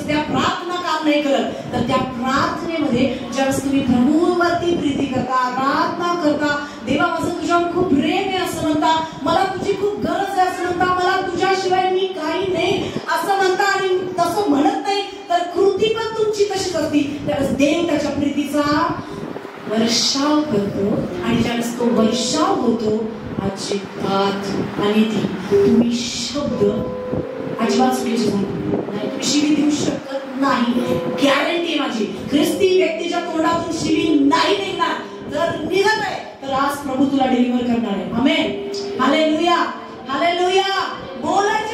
काम नाही करत, तर त्या प्रार्थनेमध्ये ज्यावेळेस तुम्ही प्रभूवरती प्रीती करता, आराधना करता, देवा माझं तुझ्यावर खूप प्रेम आहे असं म्हणता, मला तुझी खूप गरज आहे असं म्हणता, मला तुझ्याशिवाय मी काही नाही असं म्हणता, आणि तसं म्हणत नाही तर कृती पण तुमची तशीच असती, त्यावेळेस देव त्याच्या प्रीतीचा वर्षाव करतो. आणि ज्यावेळेस तो वर्षाव होतो, अजिबात आणि ती तुम्ही शब्द अजिबात चुकीचे नाही, तुम्ही शिवी देऊ शकत नाही. गॅरंटी माझी, ख्रिस्ती व्यक्तीच्या तोंडातून शिवी नाही निघणार. जर निघत आहे तर आज प्रभू तुला डिलिव्हर करणार आहे. आमेन, हालेलुया, हालेलुया. बोलायची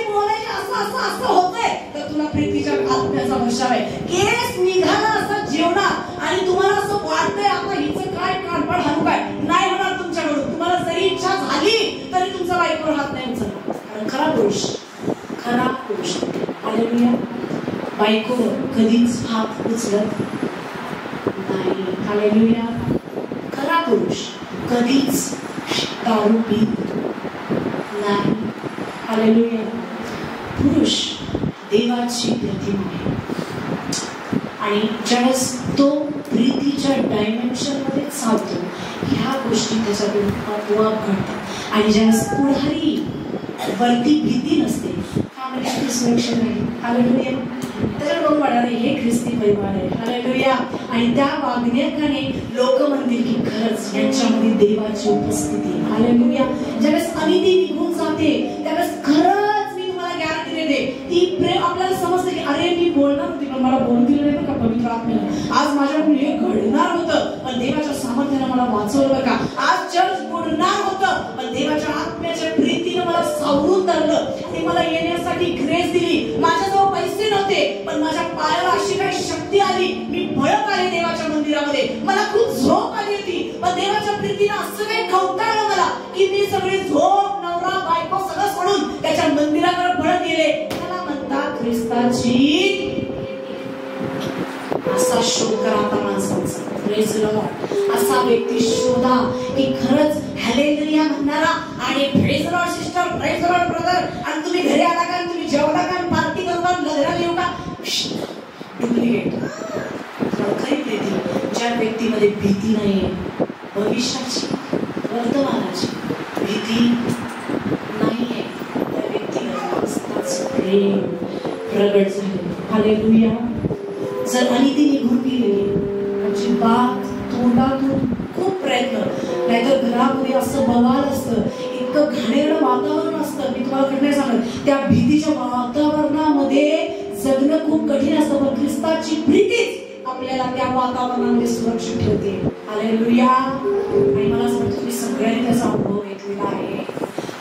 असं होतंय तर तुला प्रीतीच्या आत्म्याचा वर्षाव आहे. केस निघाला असं जेवणात आणि तुम्हाला असं वाटतंय आता हिचं काय कानपड हाणू काय, नाही होणार तुमच्याकडून. तुम्हाला जरी इच्छा झाली तरी तुमचा बायकोवर हात नाही उचलणार, कारण खरा पुरुष हालेलुया बायकोवर कधीच हात उचलत नाही. हालेलुया. खरा पुरुष कधीच दारू पीत नाही. हालेलुया. पुरुष देवाची प्रतिमा आहे, आणि ज्यावेळेस तो प्रीतीच्या डायमेन्शन मध्ये चालतो, ह्या गोष्टी त्याच्याकडून आपोआप घडतात. आणि ज्यावेळेस पुढारी वरती भीती नसते, फॅमिली सुरक्षित आहे. हालेलुया. तर बघ म्हणाले हे ख्रिस्ती परिवार आहे. हालेलुया. आणि त्या वागण्याने लोक म्हणतील की खरंच यांच्यामध्ये देवाची उपस्थिती. हालेलुया. ज्यावेळेस अनिती निघून जाते त्यावेळेस खरंच मी तुम्हाला गॅरंटी देते, ती प्रेम आपल्याला समजते की अरे मी बोलणार होती पण मला बोलू दिलं नाही का पवित्र आत्म्याने, आज माझ्याकडून हे घडणार होतं पण देवाच्या सामर्थ्याने मला वाचवलं का, आज चर्च बुडणार होतं पण देवाच्या आत्म्याच्या प्रीतीने मला सावरून धरलं आणि मला येण्यासाठी ग्रेस दिली. माझ्याजवळ पैसे नव्हते पण माझ्या पायाला अशी काही शक्ती आली, मी भडक आले देवाच्या मंदिरामध्ये, मला खूप झोप आली होती पण देवाच्या प्रीतीने असं काही खवटाळलं मला की मी सगळे झोप, नवरा, बायको सगळं सोडून त्याच्या मंदिराकडे भडक गेले. त्याला म्हणतात ख्रिस्ताची. असा शोध करा आता माणसांचा. Praise the Lord. असा व्यक्ती शोधा की खरंच हालेलुया म्हणणारा आणि praise the Lord sister, praise the Lord brother, आणि तुम्ही घरी आला का, तुम्ही जेवला का, पार्टी करता, गजरा येऊ का, डुप्लिकेट. खरी प्रीती ज्या व्यक्तीमध्ये भीती नाहीये, भविष्याची वर्तमानाची भीती नाहीये, त्या व्यक्तीमध्ये प्रेम प्रगट झाले. हालेलुया. जर अनिती निघून गेली, अजिबात तोंडातून खूप प्रयत्न, नाहीतर घरामध्ये असं बवाल असतं, इतकं घाणेरडं वातावरण असतं, मी तुम्हाला खरं नाही सांगत, त्या भीतीच्या वातावरणामध्ये जगणं खूप कठीण असतं, पण ख्रिस्ताची प्रीतीच आपल्याला त्या वातावरणामध्ये सुरक्षित ठेवते. हालेलुया. आणि मला असं वाटतं तुम्ही सगळ्यांनी त्याचा अनुभव घेतलेला आहे,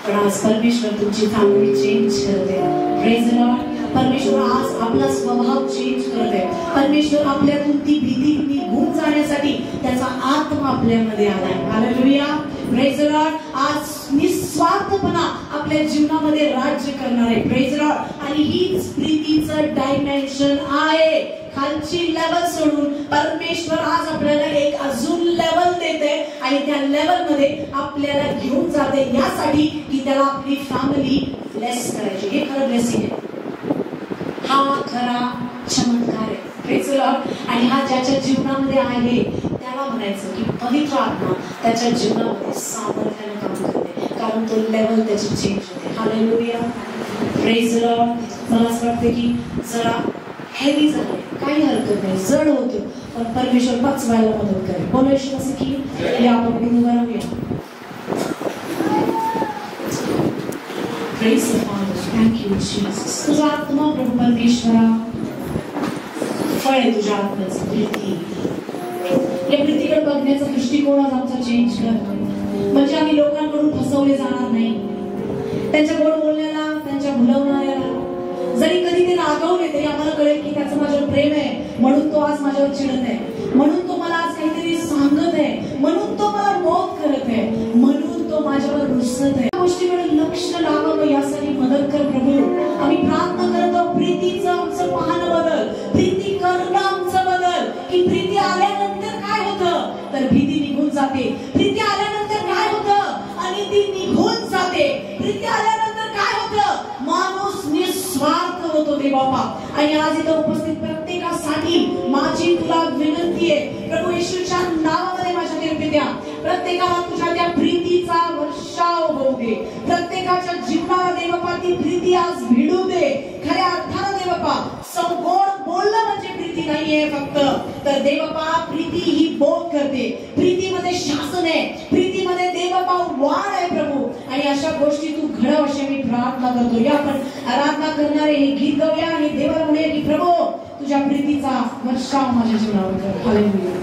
पण आज परमेश्वर तुमची फॅमिली चेंज करते. Praise the Lord. परमेश्वर आज आपला स्वभाव चेंज करते. परमेश्वर आपल्यातून ती भीती निघून जाण्यासाठी त्याचा आत्मा आपल्यामध्ये आलाय. हालेलुया. Praise the Lord. आज निस्वार्थपणा आपल्या जीवनामध्ये राज्य करणार आहे. Praise the lord. आणि हीच प्रीतीचं डायमेन्शन आहे. खालची लेवल सोडून परमेश्वर आज आपल्याला एक अजून लेवल देते आणि त्या लेवल मध्ये आपल्याला घेऊन जाते यासाठी की त्याला आपली फॅमिली ब्लेस करायची. हे खरं ब्लेसिंग आहे, हा खरा चमत्कार आहे. Praise the lord. आणि हा ज्याच्या जीवनामध्ये आहे त्याला म्हणायचं की पवित्र आत्मा त्याच्या जीवनामध्ये सामर्थ्याने काम करते, कारण तो लेवल त्याची चेंज होते. हालेलुया. Praise the Lord. मला असं वाटतं की जरा हेवी झाले, काही हरकत नाही, जड होतो पण परमेश्वर पचवायला मदत करेल. बोलायचं असं की या आपण उभा राहूया. Praise the Father. Thank you, Jesus. तुझा आत्मा प्रभू परमेश्वरा फळ आहे तुझ्या आत्म्याचं प्रीती. या प्रीतीकडे बघण्याचा दृष्टिकोन आज आमचा चेंज करतोय, म्हणजे आम्ही लोकांकडून फसवले जाणार नाही. त्यांच्या गोड बोलण्याला, त्यांच्या भुलवणाऱ्याला जरी कधी ते रागवले तरी आम्हाला कळेल की त्याचं माझ्यावर प्रेम आहे, म्हणून तो आज माझ्यावर चिडत आहे, म्हणून तो मला आज काहीतरी सांगत आहे, म्हणून तो मला मोह करत आहे, म्हणून तो माझ्यावर रुसत आहे. गोष्टीकडे लक्ष लावावं यासाठी मदत कर प्रभू. आम्ही प्रार्थना करतो प्रीतीचं आमचं पाहणं बदल, प्रीती करणं आमचं बदल. की प्रीती आल्यानंतर काय होतं तर भीती निघून जाते. प्रीती आल्यानंतर काय होतं आणि ती निघून जाते. प्रीती आल्यानंतर काय होतं माणूस निस्वार्थ होतो ते बाबा. आणि आज इथं उपस्थित प्रत्येकासाठी करण्यासाठी माझी तुला विनंती आहे प्रभू येशूच्या नावामध्ये माझ्या पित्या प्रत्येकाला तुझ्या त्या प्रीतीचा वर्षाव होऊ दे. प्रत्येकाच्या जीवनाला देवपा ती प्रीती आज भिडू दे. खऱ्या अर्थानं देवपा संगोड बोलणं म्हणजे प्रीती नाहीये फक्त, तर देवपा प्रीती ही बोध करते. प्रीतीमध्ये शासन आहे, प्रीतीमध्ये देवपा वाढ आहे प्रभू. आणि अशा गोष्टी तू घडव अशी मी प्रार्थना करतो. या आपण आराधना करणारे हे गीत गाऊया आणि देवाला म्हणूया की प्रभू तुझ्या प्रीतीचा वर्षाव माझ्या जीवनावर कर. Hallelujah.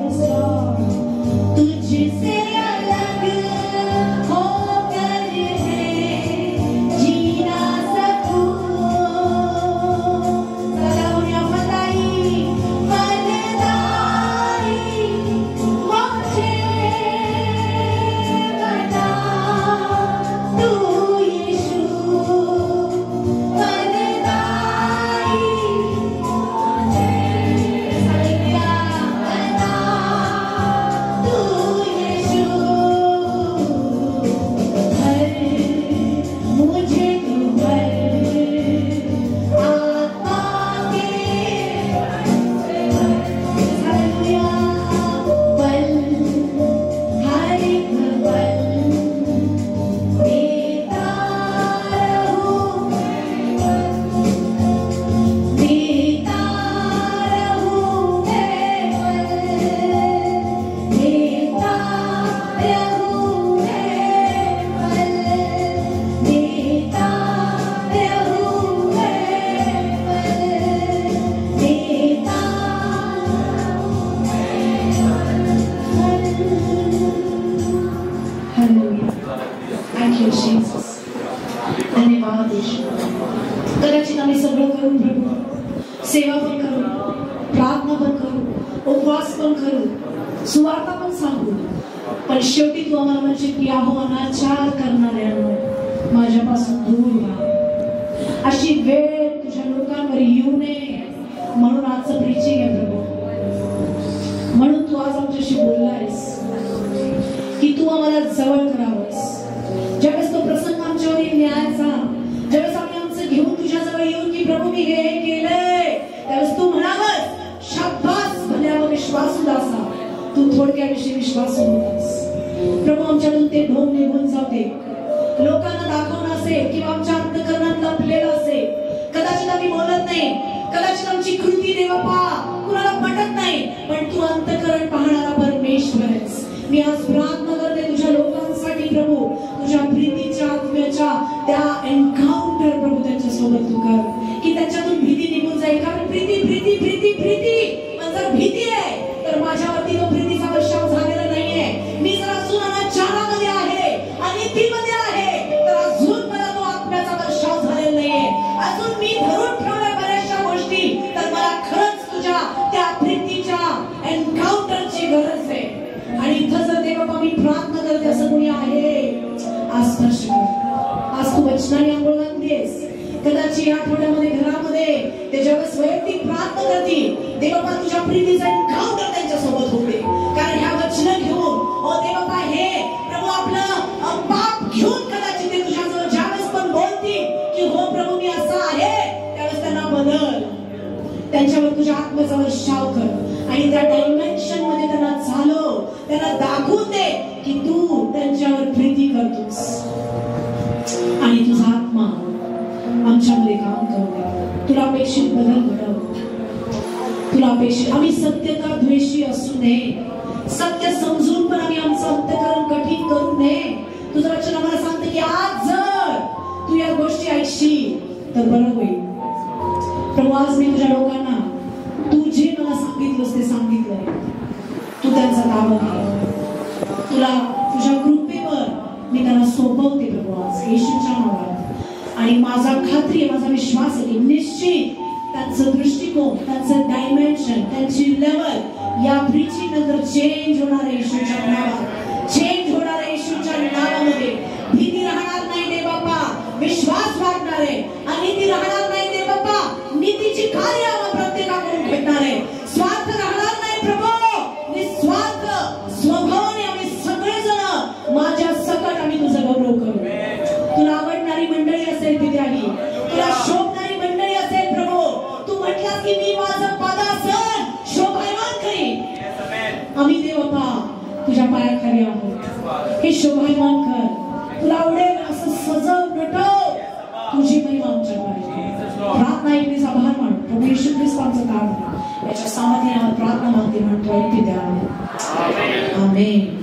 Yes, Lord. Thank you Jesus. धन्यवाद येशू. कदाचित आम्ही सगळं करू प्रभू, सेवा पण करू, प्रार्थना पण करू, उपवास पण करू, सुवार्ता पण सांगू, पण शेवटी तू आम्हाला म्हणजे की आहो अनाचार करणाऱ्यांनो माझ्यापासून दूर व्हा. अशी वेळ तुझ्या लोकांवर येऊ नये म्हणून आजचं प्रीचिंग आहे प्रभू. म्हणून तू आज आमच्याशी बोललायस की तू आम्हाला जवळ करावंस. ज्यावेळेस तो प्रसंग आमच्यावर न्यायाचा, ज्यावेळेस आम्ही आमचं घेऊन तुझ्या जवळ येऊन की प्रभू मी हे केलंय, त्यावेळेस तू म्हणावंस शाबास भल्या व विश्वासू दासा, तू थोडक्याविषयी विश्वासू होतास. प्रभू आमच्यातून ते ढोंग निघून जाऊ दे. लोकांना दाखवणं असेल किंवा आमच्या अंतःकरणात लपलेलं असेल, कदाचित आम्ही बोलत नाही, कदाचित आमची कृती देवपा कुणाला पटत नाही, पण तू अंतःकरण पाहणारा परमेश्वर आहेस. मी आज प्रार्थना करते तुझ्या लोकांसाठी प्रभू, तुझ्या प्रीतीच्या आत्म्याच्या त्या एन्काउंटर प्रभू त्यांच्या सोबत तू कर, की त्याच्यातून भीती निघून जाईल. कारण प्रीती प्रीती प्रीती प्रीती जर भीती आहे तर माझ्यावरती तो प्रीतीचा वर्षाव झालेला नाहीये. मी जर अजून अनाचारामध्ये आहे, अनितीमध्ये आहे, तर अजून मला तो आत्म्याचा वर्षाव झालेला नाहीये. अजून मी धरून ठेवल्या बऱ्याचशा गोष्टी, तर मला खरंच तुझ्या त्या प्रीतीच्या एन्काउंटरची गरज आहे. आणि इथं जर ते बाबा मी प्रार्थना करते असं कोणी आहे, आज स्पर्श कर. आज तू वचनाने आंघोळ घालतेस, कदाचित या आठवड्यामध्ये घरामध्ये ते ज्यावेळेस वैयक्तिक प्रार्थना करतील, देवबाबा तुझ्या प्रीतीचा एन्काउंटर त्यांच्यासोबत होते. कारण ह्या वचन घेऊन ओ देवबाबा हे प्रभू आपलं पाप घेऊन कदाचित ते तुझ्याजवळ ज्यावेळेस पण बोलतील की हो प्रभू मी असं आहे, त्यावेळेस त्यांना बदल, त्यांच्यावर तुझ्या आत्म्याचा वर्षाव कर आणि त्या डायमेन्शन मध्ये त्यांना चालव, त्यांना दाखवून दे की तू त्यांच्यावर प्रीती करतोस आणि तुझा आत्मा आमच्यामध्ये काम करू. तुला अपेक्षित बदल घडव. तुला अपेक्षित आम्ही सत्यता द्वेषी असू नये, सत्य समजून पण आम्ही आमचं अंतःकरण कठीण करू नये. तुझं वचन आम्हाला सांगते की आज जर तू या गोष्टी ऐकशील तर बरं होईल. प्रभू आज मी तुझ्या लोकांना तू जे मला सांगितलंस ते सांगितलंय, तू त्यांचा ताबा घे. तुला तुझ्या कृपेवर मी त्यांना सोपवते प्रभू आज येशूच्या नावात. आणि माझा खात्री आहे, माझा विश्वास आहे की निश्चित त्यांचं दृष्टिकोन, त्यांचं डायमेन्शन, त्यांची लेवल या प्रीचिंग नंतर चेंज होणार आहे. येशूच्या नावात चेंज होणार आहे. येशूच्या नावामध्ये भीती राहणार नाही दे बाबा, विश्वास वाढणार आहे. अनिती राहणार नाही दे बाबा, नीतीची कार्य आम्हाला प्रत्येकाकडून भेटणार आहे. स्वार्थ राहणार नाही प्रभू, निस्वार्थ स्वभावाने आम्ही सगळेजण माझ्या सकट आम्ही तुझं गौरव करू. तुला आवडणारी मंडळी असेल तिथेही, तुला शोभणारी मंडळी असेल प्रभू, तू म्हटलास की मी माझं पदासन शोभायमान करीन. आम्ही देवता तुझ्या पायाखाली आहोत, हे शोभायमान कर. तुला आवडेल असं सजव नटव, तुझी महिमा आमच्या पाहिजे. प्रार्थना ऐकण्याचा आभार मान प्रभू येशू ख्रिस्तांचं काम याच्या सामर्थ्याने प्रार्थना मागते म्हणतो. आमेन.